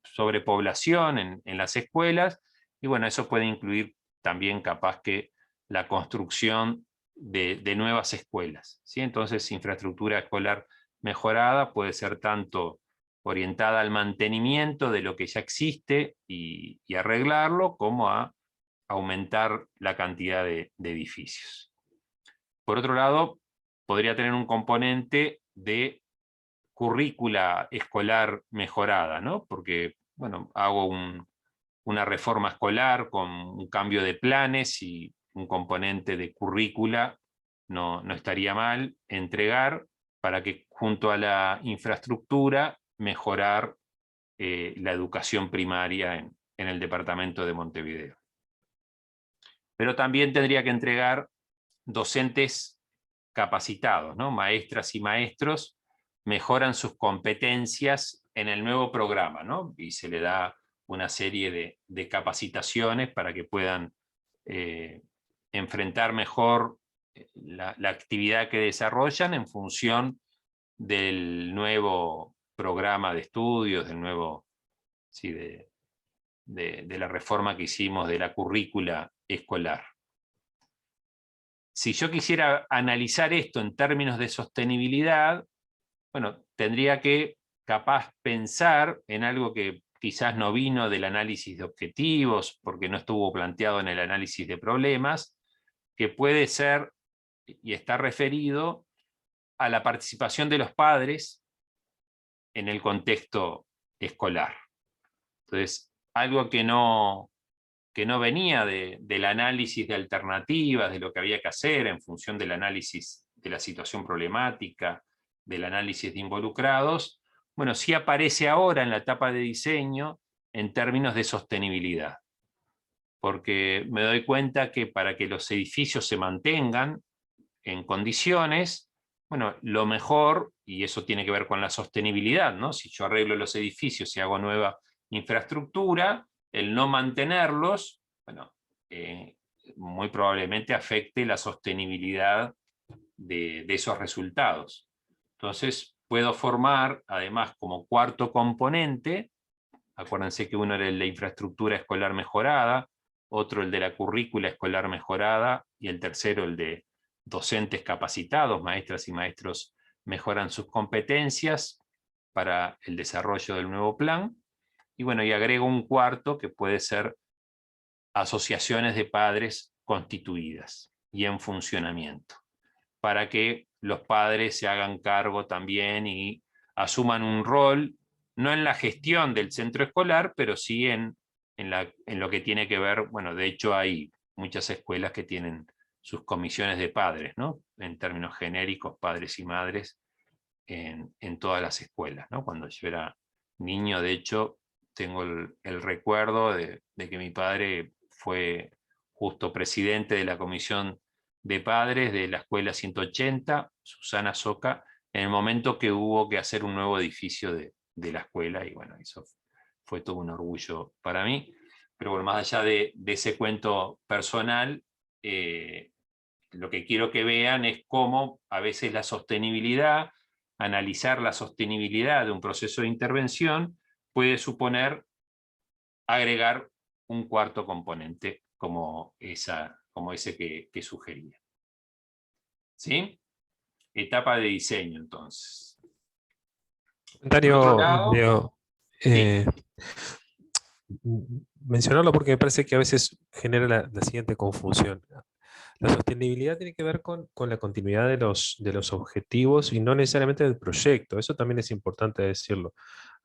sobrepoblación en las escuelas, y bueno, eso puede incluir también capaz que la construcción de nuevas escuelas, ¿sí? Entonces, infraestructura escolar mejorada puede ser tanto orientada al mantenimiento de lo que ya existe y arreglarlo, como a aumentar la cantidad de edificios. Por otro lado, podría tener un componente de currícula escolar mejorada, ¿no? Porque, bueno, hago una reforma escolar con un cambio de planes, y un componente de currícula no estaría mal entregar, para que junto a la infraestructura mejorar la educación primaria en el departamento de Montevideo. Pero también tendría que entregar docentes capacitados, ¿no? Maestras y maestros mejoran sus competencias en el nuevo programa, ¿no? Y se le da una serie de capacitaciones para que puedan enfrentar mejor la actividad que desarrollan en función del nuevo programa de estudios, del nuevo, sí, de la reforma que hicimos de la currícula escolar. Si yo quisiera analizar esto en términos de sostenibilidad, bueno, tendría que capaz pensar en algo que quizás no vino del análisis de objetivos, porque no estuvo planteado en el análisis de problemas, que puede ser y está referido a la participación de los padres en el contexto escolar. Entonces, algo que no venía del análisis de alternativas, de lo que había que hacer en función del análisis de la situación problemática, del análisis de involucrados, bueno, sí aparece ahora en la etapa de diseño en términos de sostenibilidad. Porque me doy cuenta que para que los edificios se mantengan en condiciones, bueno, lo mejor, y eso tiene que ver con la sostenibilidad, ¿no? Si yo arreglo los edificios y hago nueva infraestructura, el no mantenerlos, bueno, muy probablemente afecte la sostenibilidad de esos resultados. Entonces, puedo formar, además, como cuarto componente, acuérdense que uno era el de infraestructura escolar mejorada, otro el de la currícula escolar mejorada, y el tercero el de docentes capacitados, maestras y maestros mejoran sus competencias para el desarrollo del nuevo plan. Y bueno, y agrego un cuarto que puede ser asociaciones de padres constituidas y en funcionamiento, para que los padres se hagan cargo también y asuman un rol, no en la gestión del centro escolar, pero sí en lo que tiene que ver, bueno, de hecho hay muchas escuelas que tienen sus comisiones de padres, ¿no? En términos genéricos, padres y madres, en todas las escuelas, ¿no? Cuando yo era niño, de hecho, tengo el recuerdo de que mi padre fue justo presidente de la comisión de padres de la escuela 180, Susana Soca, en el momento que hubo que hacer un nuevo edificio de la escuela, y bueno, eso fue todo un orgullo para mí. Pero bueno, más allá de ese cuento personal, lo que quiero que vean es cómo a veces la sostenibilidad, analizar la sostenibilidad de un proceso de intervención, puede suponer agregar un cuarto componente como ese que sugería. ¿Sí? Etapa de diseño, entonces. Comentario, Leo, sí. mencionarlo porque me parece que a veces genera la siguiente confusión. La sostenibilidad tiene que ver con la continuidad de los objetivos y no necesariamente del proyecto. Eso también es importante decirlo.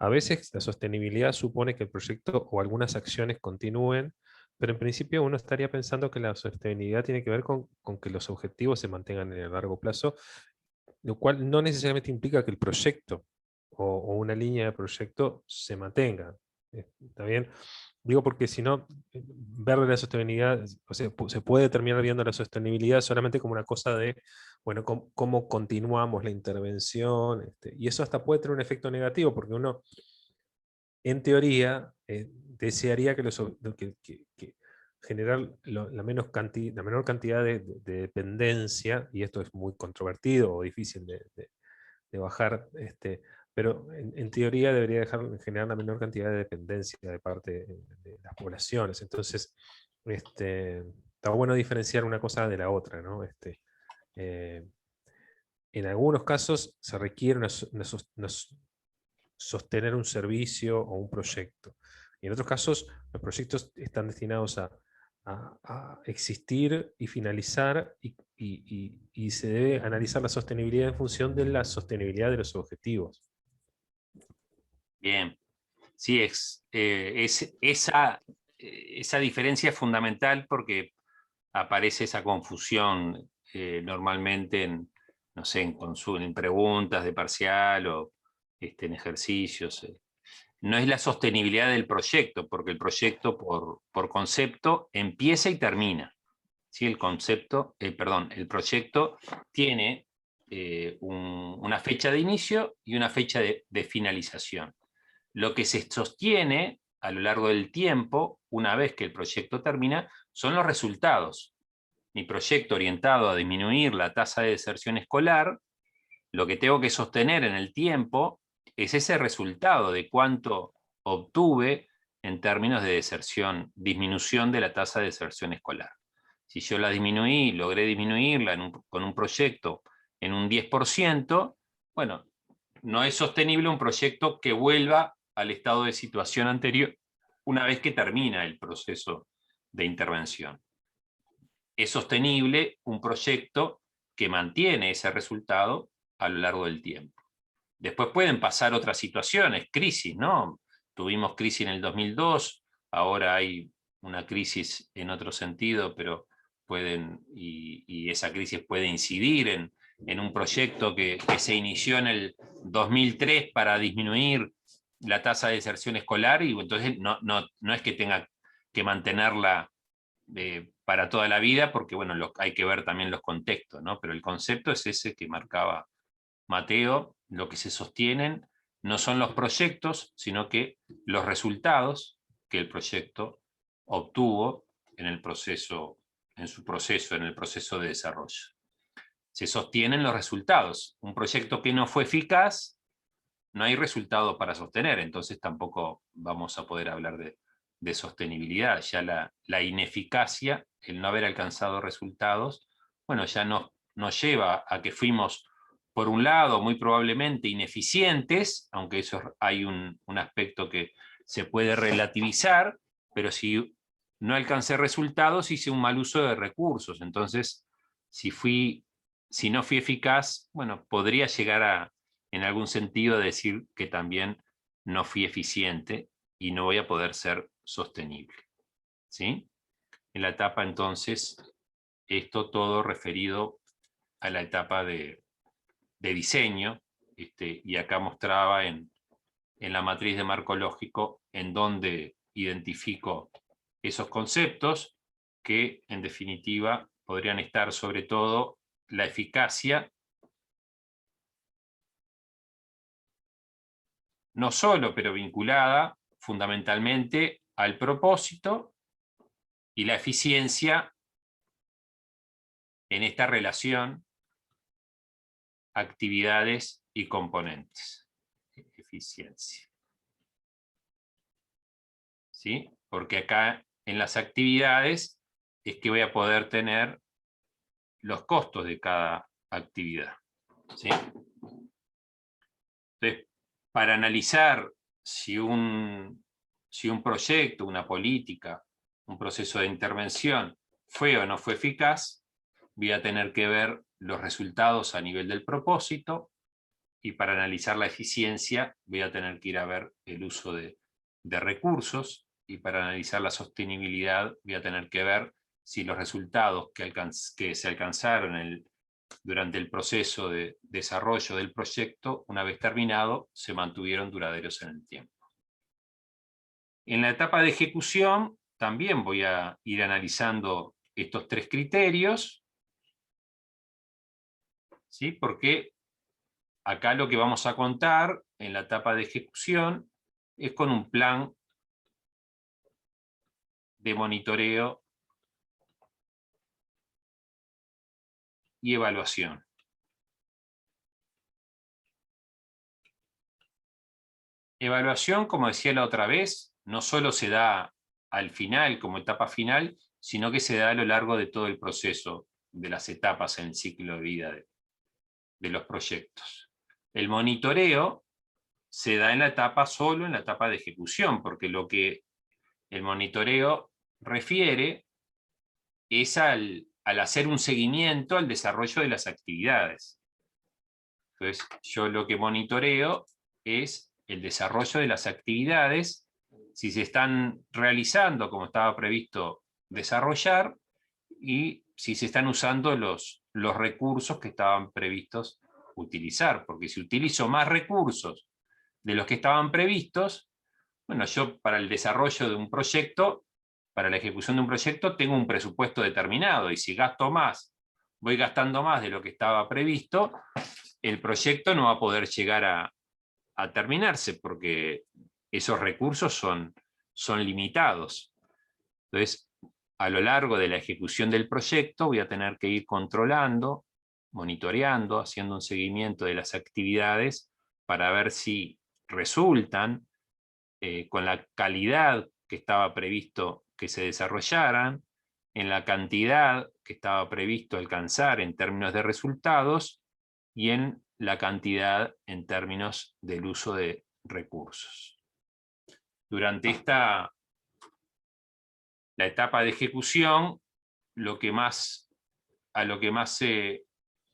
A veces la sostenibilidad supone que el proyecto o algunas acciones continúen, pero en principio uno estaría pensando que la sostenibilidad tiene que ver con que los objetivos se mantengan en el largo plazo, lo cual no necesariamente implica que el proyecto o una línea de proyecto se mantenga. ¿Está bien? Digo porque si no, ver la sostenibilidad, o sea, se puede terminar viendo la sostenibilidad solamente como una cosa de, bueno, cómo continuamos la intervención, y eso hasta puede tener un efecto negativo, porque uno, en teoría, desearía que generar la menor cantidad de dependencia, y esto es muy controvertido o difícil de bajar, pero en teoría debería generar la menor cantidad de dependencia de parte de las poblaciones. Entonces, está bueno diferenciar una cosa de la otra, ¿no? En algunos casos se requiere sostener un servicio o un proyecto. Y en otros casos, los proyectos están destinados a existir y finalizar, y se debe analizar la sostenibilidad en función de la sostenibilidad de los objetivos. Bien, sí, esa diferencia es fundamental porque aparece esa confusión normalmente no sé, en preguntas de parcial o en ejercicios. No es la sostenibilidad del proyecto, porque el proyecto por concepto empieza y termina. ¿Sí? El proyecto tiene una fecha de inicio y una fecha de finalización. Lo que se sostiene a lo largo del tiempo, una vez que el proyecto termina, son los resultados. Mi proyecto orientado a disminuir la tasa de deserción escolar, lo que tengo que sostener en el tiempo es ese resultado de cuánto obtuve en términos de disminución de la tasa de deserción escolar. Si yo la disminuí, logré disminuirla con un proyecto en un 10%, bueno, no es sostenible un proyecto que vuelva al estado de situación anterior una vez que termina el proceso de intervención. Es sostenible un proyecto que mantiene ese resultado a lo largo del tiempo. Después pueden pasar otras situaciones, crisis, ¿no? Tuvimos crisis en el 2002, ahora hay una crisis en otro sentido, pero y esa crisis puede incidir en un proyecto que se inició en el 2003 para disminuir la tasa de deserción escolar, y entonces no es que tenga que mantenerla para toda la vida, porque bueno, hay que ver también los contextos, ¿no? Pero el concepto es ese que marcaba Mateo. Lo que se sostienen no son los proyectos, sino que los resultados que el proyecto obtuvo en el proceso de desarrollo. Se sostienen los resultados. Un proyecto que no fue eficaz, no hay resultado para sostener, entonces tampoco vamos a poder hablar de sostenibilidad. Ya la ineficacia, el no haber alcanzado resultados, bueno, ya nos lleva a que fuimos, por un lado, muy probablemente ineficientes, aunque eso hay un aspecto que se puede relativizar, pero si no alcancé resultados, hice un mal uso de recursos. Entonces, si no fui eficaz, bueno, podría llegar en algún sentido, decir que también no fui eficiente y no voy a poder ser sostenible. ¿Sí? En la etapa, entonces, esto todo referido a la etapa de diseño, y acá mostraba en la matriz de marco lógico en donde identifico esos conceptos que, en definitiva, podrían estar sobre todo la eficacia, no solo, pero vinculada fundamentalmente al propósito, y la eficiencia en esta relación actividades y componentes. Eficiencia. ¿Sí? Porque acá en las actividades es que voy a poder tener los costos de cada actividad. ¿Sí? Entonces, para analizar si un proyecto, una política, un proceso de intervención fue o no fue eficaz, voy a tener que ver los resultados a nivel del propósito, y para analizar la eficiencia voy a tener que ir a ver el uso de recursos, y para analizar la sostenibilidad voy a tener que ver si los resultados que se alcanzaron durante el proceso de desarrollo del proyecto, una vez terminado, se mantuvieron duraderos en el tiempo. En la etapa de ejecución también voy a ir analizando estos 3 criterios, ¿sí? Porque acá lo que vamos a contar en la etapa de ejecución es con un plan de monitoreo y evaluación. Evaluación, como decía la otra vez, no solo se da al final, como etapa final, sino que se da a lo largo de todo el proceso, de las etapas en el ciclo de vida de los proyectos. El monitoreo se da solo en la etapa de ejecución, porque lo que el monitoreo refiere es al hacer un seguimiento al desarrollo de las actividades. Entonces, yo lo que monitoreo es el desarrollo de las actividades, si se están realizando como estaba previsto desarrollar, y si se están usando los recursos que estaban previstos utilizar, porque si utilizo más recursos de los que estaban previstos, bueno, yo para el desarrollo de un proyecto, para la ejecución de un proyecto, tengo un presupuesto determinado, y si gasto más, voy gastando más de lo que estaba previsto, el proyecto no va a poder llegar a terminarse, porque esos recursos son limitados. Entonces, a lo largo de la ejecución del proyecto voy a tener que ir controlando, monitoreando, haciendo un seguimiento de las actividades para ver si resultan con la calidad que estaba previsto que se desarrollaran, en la cantidad que estaba previsto alcanzar en términos de resultados, y en la cantidad en términos del uso de recursos. Durante la etapa de ejecución, a lo que más se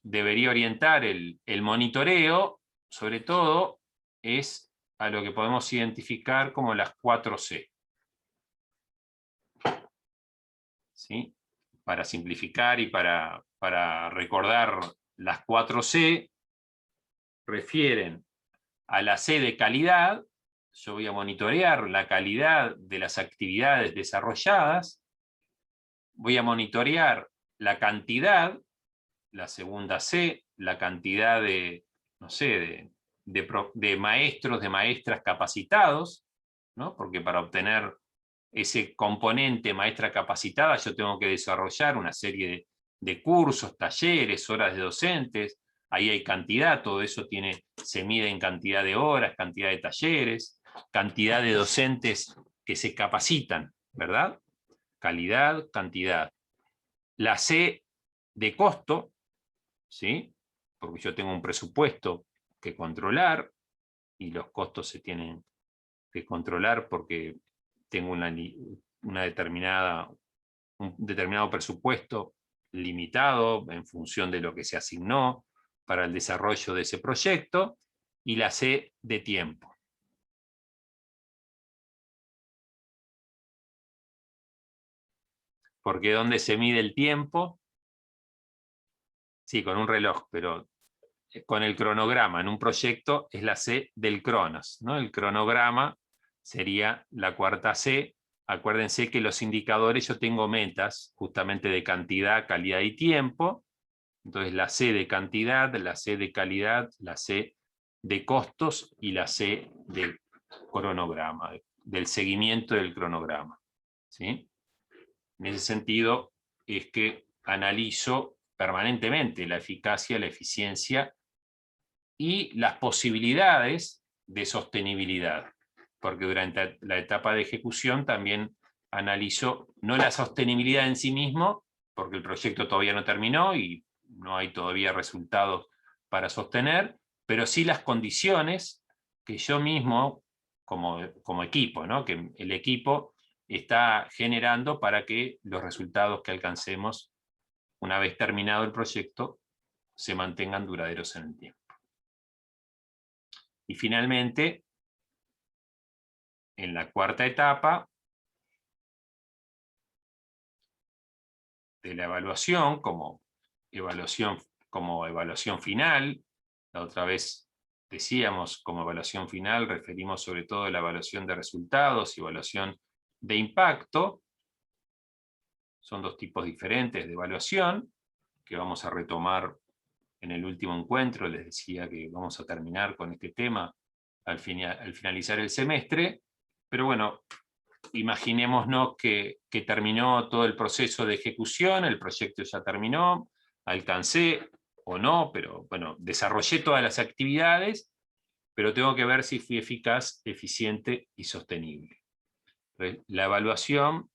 debería orientar el monitoreo, sobre todo, es a lo que podemos identificar como las 4C. ¿Sí? Para simplificar y para recordar, las 4C refieren a la C de calidad. Yo voy a monitorear la calidad de las actividades desarrolladas. Voy a monitorear la cantidad, la segunda C, la cantidad de, no sé, de maestros, de maestras capacitados, ¿no? Porque para obtener ese componente maestra capacitada yo tengo que desarrollar una serie de cursos, talleres, horas de docentes. Ahí hay cantidad, todo eso se mide en cantidad de horas, cantidad de talleres, cantidad de docentes que se capacitan, ¿verdad? Calidad, cantidad. La C de costo, ¿sí? Porque yo tengo un presupuesto que controlar, y los costos se tienen que controlar porque tengo un determinado presupuesto limitado en función de lo que se asignó para el desarrollo de ese proyecto. Y la C de tiempo. Porque ¿dónde se mide el tiempo? Sí, con un reloj, pero con el cronograma. En un proyecto es la C del cronos, ¿no? El cronograma sería la 4C. Acuérdense que los indicadores, yo tengo metas justamente de cantidad, calidad y tiempo. Entonces la C de cantidad, la C de calidad, la C de costos y la C del cronograma, del seguimiento del cronograma. ¿Sí? En ese sentido es que analizo permanentemente la eficacia, la eficiencia y las posibilidades de sostenibilidad, porque durante la etapa de ejecución también analizo no la sostenibilidad en sí mismo, porque el proyecto todavía no terminó y no hay todavía resultados para sostener, pero sí las condiciones que yo mismo, como equipo, ¿no? Que el equipo está generando para que los resultados que alcancemos una vez terminado el proyecto, se mantengan duraderos en el tiempo. Y finalmente, en la cuarta etapa de la evaluación, como evaluación final, la otra vez decíamos como evaluación final, referimos sobre todo a la evaluación de resultados y evaluación de impacto. Son dos tipos diferentes de evaluación, que vamos a retomar en el último encuentro. Les decía que vamos a terminar con este tema al finalizar el semestre, pero bueno, imaginémonos que terminó todo el proceso de ejecución, el proyecto ya terminó, alcancé o no, pero bueno, desarrollé todas las actividades, pero tengo que ver si fui eficaz, eficiente y sostenible. La evaluación,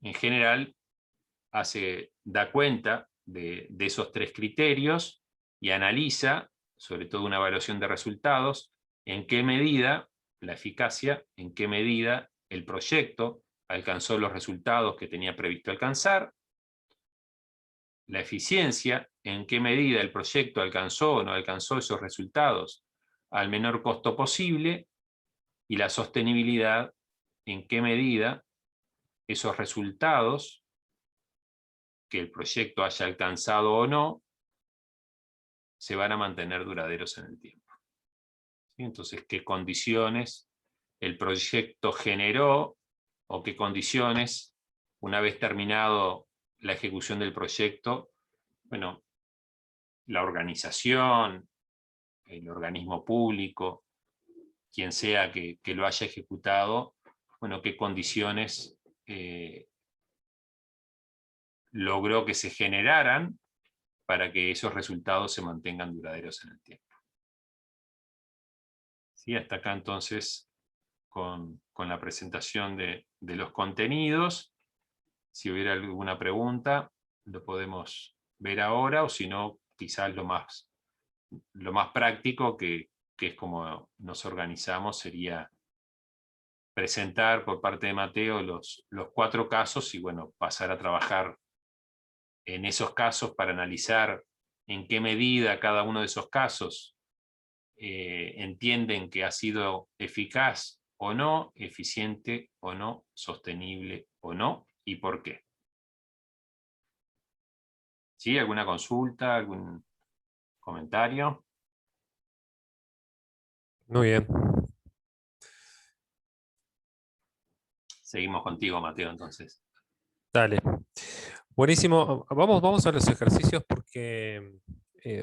en general, da cuenta de esos tres criterios y analiza, sobre todo una evaluación de resultados, en qué medida la eficacia, en qué medida el proyecto alcanzó los resultados que tenía previsto alcanzar, la eficiencia, en qué medida el proyecto alcanzó o no alcanzó esos resultados al menor costo posible, y la sostenibilidad, en qué medida esos resultados que el proyecto haya alcanzado o no, se van a mantener duraderos en el tiempo. ¿Sí? Entonces, ¿qué condiciones el proyecto generó o qué condiciones, una vez terminado la ejecución del proyecto, bueno, la organización, el organismo público, quien sea que lo haya ejecutado, bueno, qué condiciones logró que se generaran para que esos resultados se mantengan duraderos en el tiempo. ¿Sí? Hasta acá entonces con la presentación de los contenidos. Si hubiera alguna pregunta, lo podemos ver ahora, o si no, quizás lo más práctico, que es como nos organizamos, sería presentar por parte de Mateo los 4 casos y bueno, pasar a trabajar en esos casos para analizar en qué medida cada uno de esos casos entienden que ha sido eficaz o no, eficiente o no, sostenible o no, y por qué. ¿Sí? ¿Alguna consulta? ¿Algún comentario? Muy bien. Seguimos contigo, Mateo, entonces. Dale. Buenísimo. Vamos a los ejercicios porque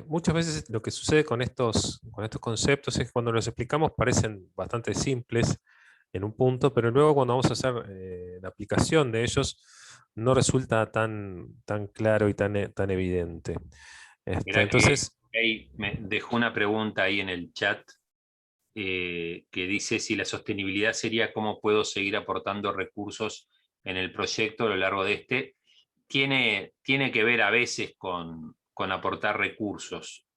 muchas veces lo que sucede con estos conceptos es que cuando los explicamos parecen bastante simples en un punto, pero luego cuando vamos a hacer la aplicación de ellos no resulta tan claro y tan evidente. Entonces, ahí me dejó una pregunta ahí en el chat que dice si la sostenibilidad sería cómo puedo seguir aportando recursos en el proyecto a lo largo de este. Tiene que ver a veces con aportar recursos.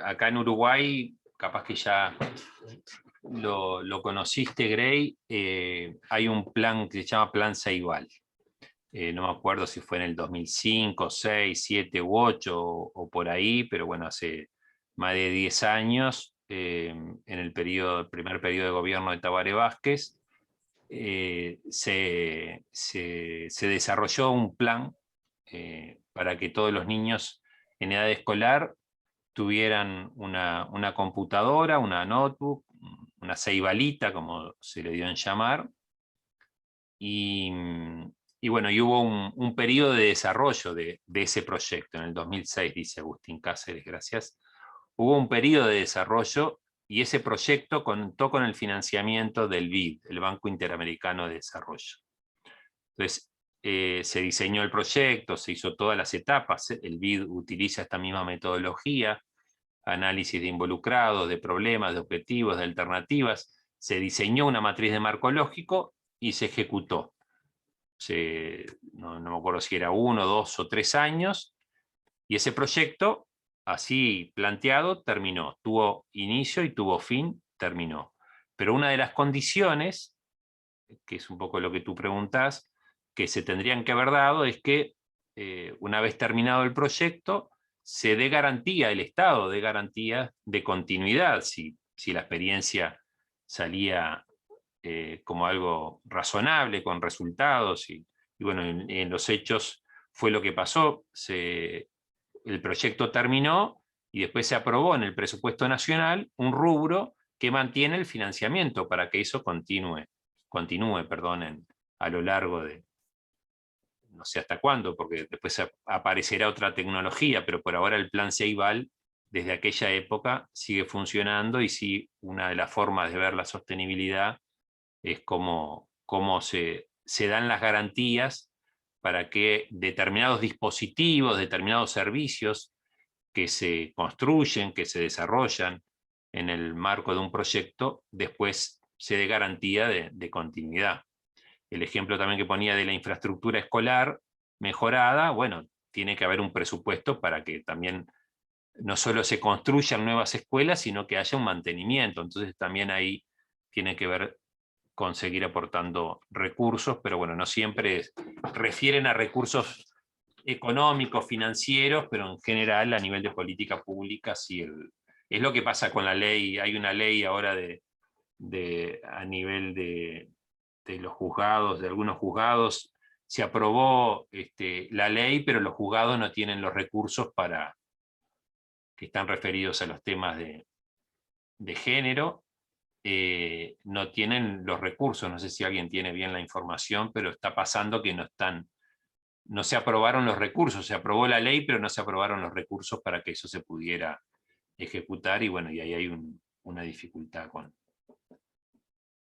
Acá en Uruguay, capaz que ya lo conociste, Gray, hay un plan que se llama Plan Ceibal. No me acuerdo si fue en el 2005, 6, 7 u 8 o por ahí, pero bueno, hace más de 10 años, en el primer periodo de gobierno de Tabaré Vázquez, se desarrolló un plan para que todos los niños en edad escolar tuvieran una computadora, una notebook, una ceibalita, como se le dio en llamar, y bueno, y hubo un periodo de desarrollo de ese proyecto, en el 2006, dice Agustín Cáceres, gracias. Hubo un periodo de desarrollo y ese proyecto contó con el financiamiento del BID, el Banco Interamericano de Desarrollo. Entonces, se diseñó el proyecto, se hizo todas las etapas, el BID utiliza esta misma metodología, análisis de involucrados, de problemas, de objetivos, de alternativas, se diseñó una matriz de marco lógico y se ejecutó. No me acuerdo si era 1, 2 o 3 años, y ese proyecto, así planteado, terminó. Tuvo inicio y tuvo fin, terminó. Pero una de las condiciones, que es un poco lo que tú preguntás, que se tendrían que haber dado, es que una vez terminado el proyecto, se dé garantía, el Estado dé garantía de continuidad, si la experiencia salía como algo razonable, con resultados, y bueno, en los hechos fue lo que pasó. El proyecto terminó y después se aprobó en el presupuesto nacional un rubro que mantiene el financiamiento para que eso continúe, a lo largo de, no sé hasta cuándo, porque después aparecerá otra tecnología, pero por ahora el plan Ceibal, desde aquella época, sigue funcionando, y sí, una de las formas de ver la sostenibilidad es cómo se dan las garantías para que determinados dispositivos, determinados servicios que se construyen, que se desarrollan en el marco de un proyecto, después se dé garantía de continuidad. El ejemplo también que ponía de la infraestructura escolar mejorada, bueno, tiene que haber un presupuesto para que también no solo se construyan nuevas escuelas, sino que haya un mantenimiento. Entonces también ahí tiene que ver con seguir aportando recursos, pero bueno, no siempre refieren a recursos económicos, financieros, pero en general a nivel de política pública sí. Es lo que pasa con la ley. Hay una ley ahora a nivel de los juzgados, de algunos juzgados, se aprobó la ley, pero los juzgados no tienen los recursos que están referidos a los temas de género, no tienen los recursos. No sé si alguien tiene bien la información, pero está pasando que no se aprobaron los recursos. Se aprobó la ley, pero no se aprobaron los recursos para que eso se pudiera ejecutar, y bueno, y ahí hay una dificultad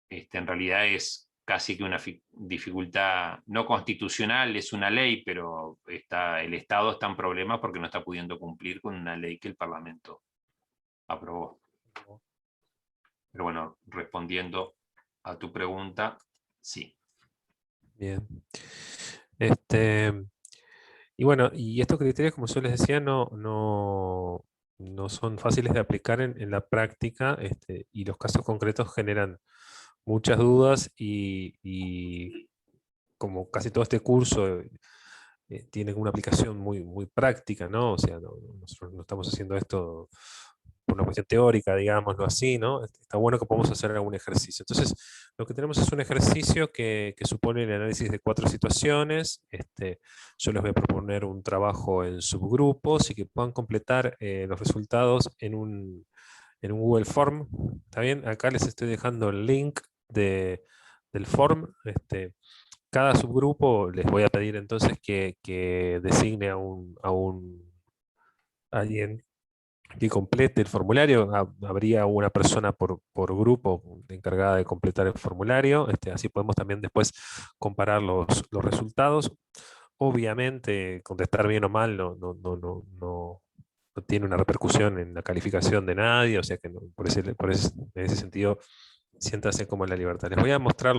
en realidad es casi que una dificultad no constitucional, es una ley, pero el Estado está en problemas porque no está pudiendo cumplir con una ley que el Parlamento aprobó. Pero bueno, respondiendo a tu pregunta, sí. Bien. Y bueno, y estos criterios, como yo les decía, no son fáciles de aplicar en la práctica, y los casos concretos generan muchas dudas, y como casi todo este curso tiene una aplicación muy práctica, ¿no? O sea, nosotros no estamos haciendo esto por una cuestión teórica, digámoslo así, ¿no? Está bueno que podamos hacer algún ejercicio. Entonces, lo que tenemos es un ejercicio que supone el análisis de 4 situaciones. Yo les voy a proponer un trabajo en subgrupos y que puedan completar los resultados en un Google Form. ¿Está bien? Acá les estoy dejando el link del form. Cada subgrupo les voy a pedir entonces que designe a alguien que complete el formulario. Habría una persona por grupo encargada de completar el formulario. Así podemos también después comparar los resultados. Obviamente, contestar bien o mal no tiene una repercusión en la calificación de nadie, o sea que en ese sentido, siéntase como en la libertad. Les voy a mostrar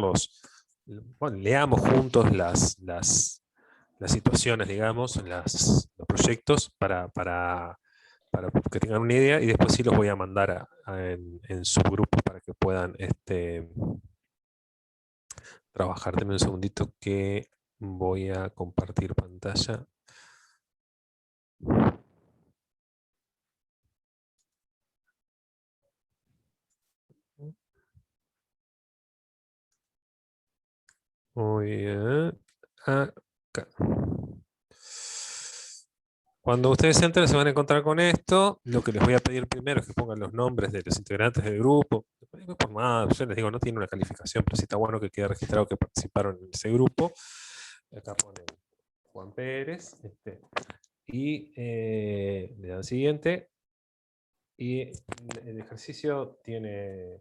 bueno, leamos juntos las situaciones, digamos, los proyectos para que tengan una idea, y después sí los voy a mandar en subgrupos para que puedan trabajar. Denme un segundito que voy a compartir pantalla. Muy bien. Acá. Cuando ustedes entren se van a encontrar con esto. Lo que les voy a pedir primero es que pongan los nombres de los integrantes del grupo. Por más, yo les digo, no tiene una calificación, pero sí está bueno que quede registrado que participaron en ese grupo. Acá ponen Juan Pérez. Y le dan siguiente. Y el ejercicio tiene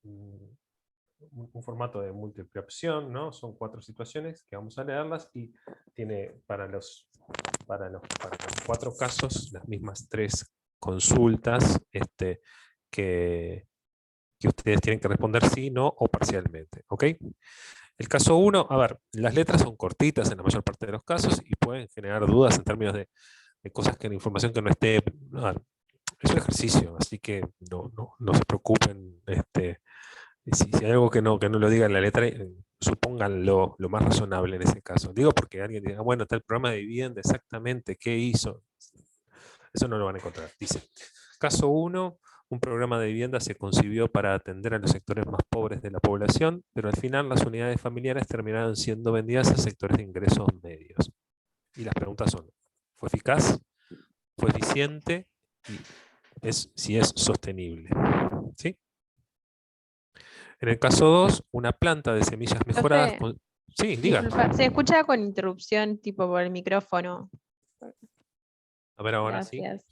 un formato de múltiple opción, ¿no? Son 4 situaciones que vamos a leerlas, y tiene para los 4 casos las mismas 3 consultas que ustedes tienen que responder sí, no o parcialmente. ¿Ok? El caso 1, a ver, las letras son cortitas en la mayor parte de los casos y pueden generar dudas en términos de cosas que la información que no esté. A ver, es un ejercicio, así que no se preocupen Si hay algo que no lo diga en la letra, supongan lo más razonable en ese caso. Digo porque alguien diga, bueno, está el programa de vivienda, exactamente, ¿qué hizo? Eso no lo van a encontrar. Dice, caso 1, un programa de vivienda se concibió para atender a los sectores más pobres de la población, pero al final las unidades familiares terminaron siendo vendidas a sectores de ingresos medios. Y las preguntas son, ¿fue eficaz? ¿Fue eficiente? Y si es sostenible. ¿Sí? En el caso 2, una planta de semillas mejoradas... Profe, Sí, diga. disculpa, se escucha con interrupción, tipo por el micrófono. A ver ahora sí. Gracias.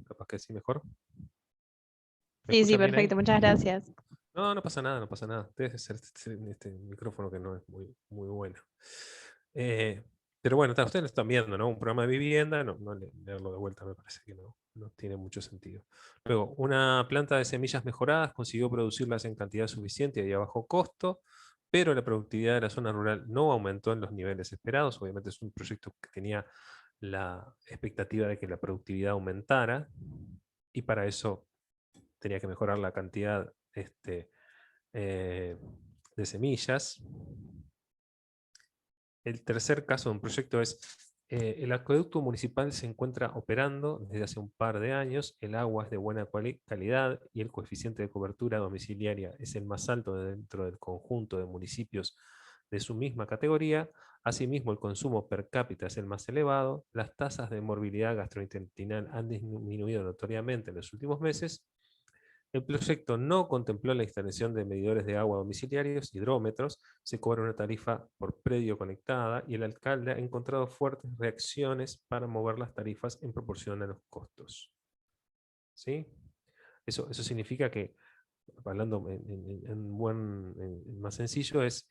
Capaz que sí mejor. ¿Me Sí, sí, escuchan bien ahí? perfecto, muchas gracias. No, no pasa nada, no pasa nada. Debe ser este micrófono que no es muy bueno. Pero bueno, ustedes lo están viendo, ¿no? Un programa de vivienda, leerlo de vuelta me parece que no tiene mucho sentido. Luego, una planta de semillas mejoradas consiguió producirlas en cantidad suficiente y a bajo costo, pero la productividad de la zona rural no aumentó en los niveles esperados. Obviamente es un proyecto que tenía la expectativa de que la productividad aumentara, y para eso tenía que mejorar la cantidad de semillas. El tercer caso de un proyecto es, el acueducto municipal se encuentra operando desde hace un par de años, el agua es de buena calidad y el coeficiente de cobertura domiciliaria es el más alto dentro del conjunto de municipios de su misma categoría. Asimismo, el consumo per cápita es el más elevado, las tasas de morbilidad gastrointestinal han disminuido notoriamente en los últimos meses. El proyecto no contempló la instalación de medidores de agua domiciliarios, hidrómetros, se cobra una tarifa por predio conectada y el alcalde ha encontrado fuertes reacciones para mover las tarifas en proporción a los costos. ¿Sí? Eso significa que, hablando más sencillo, es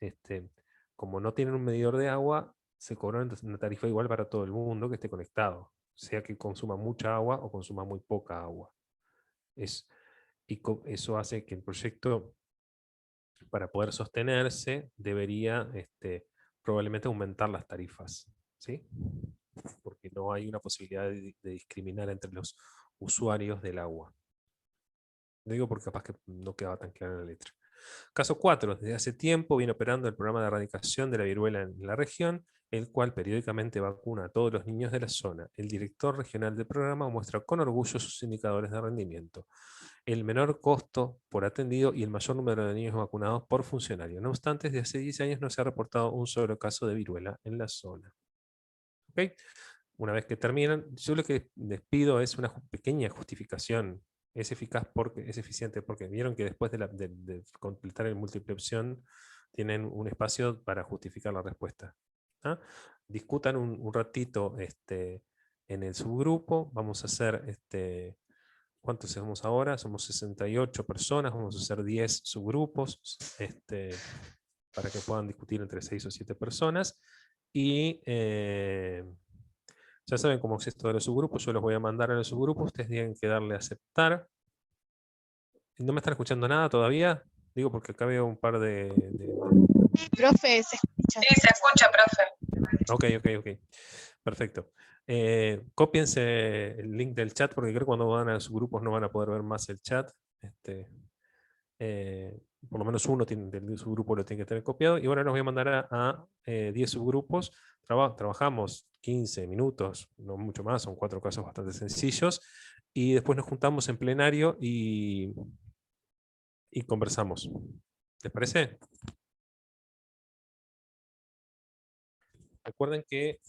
como no tienen un medidor de agua, se cobra una tarifa igual para todo el mundo que esté conectado, sea que consuma mucha agua o consuma muy poca agua. Y eso hace que el proyecto, para poder sostenerse, debería probablemente aumentar las tarifas, ¿sí? Porque no hay una posibilidad de discriminar entre los usuarios del agua. Lo digo porque capaz que no quedaba tan claro en la letra. Caso 4. Desde hace tiempo viene operando el programa de erradicación de la viruela en la región, el cual periódicamente vacuna a todos los niños de la zona. El director regional del programa muestra con orgullo sus indicadores de rendimiento: el menor costo por atendido y el mayor número de niños vacunados por funcionario. No obstante, desde hace 10 años no se ha reportado un solo caso de viruela en la zona. ¿Okay? Una vez que terminan, yo lo que les pido es una pequeña justificación. Es eficaz porque es eficiente porque vieron que después de completar el múltiple opción tienen un espacio para justificar la respuesta. ¿Ah? Discutan un ratito en el subgrupo. Vamos a hacer ¿cuántos somos ahora? Somos 68 personas, vamos a hacer 10 subgrupos para que puedan discutir entre 6 o 7 personas. Y ya saben cómo es esto de los subgrupos, yo los voy a mandar a los subgrupos, ustedes tienen que darle a aceptar. ¿No me están escuchando nada todavía? Digo porque acá veo un par Profe, se escucha. Sí, se escucha, profe. Ok. Perfecto. Cópiense el link del chat porque creo que cuando van a sus grupos no van a poder ver más el chat. Por lo menos uno del subgrupo lo tiene que tener copiado. Y bueno, nos voy a mandar a 10 subgrupos. Trabajamos 15 minutos, no mucho más, son 4 casos bastante sencillos. Y después nos juntamos en plenario y conversamos. ¿Les parece? Recuerden que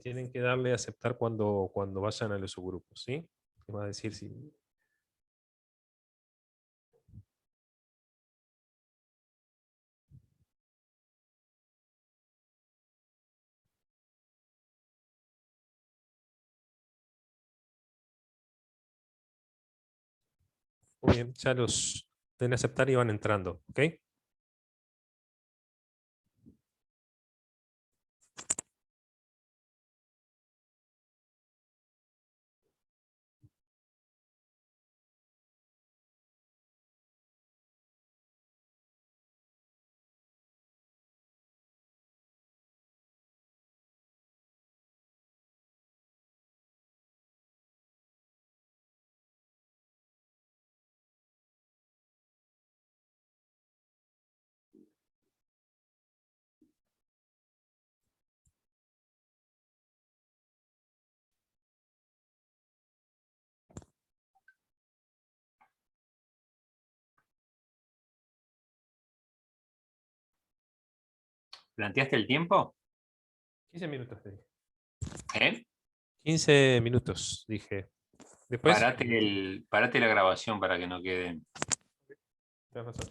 tienen que darle a aceptar cuando vayan a los subgrupos, ¿sí? Va a decir si muy bien, ya los den a aceptar y van entrando, ¿ok? ¿Planteaste el tiempo? 15 minutos, te dije. 15 minutos, dije. Después. Parate la grabación para que no quede. Tienes razón.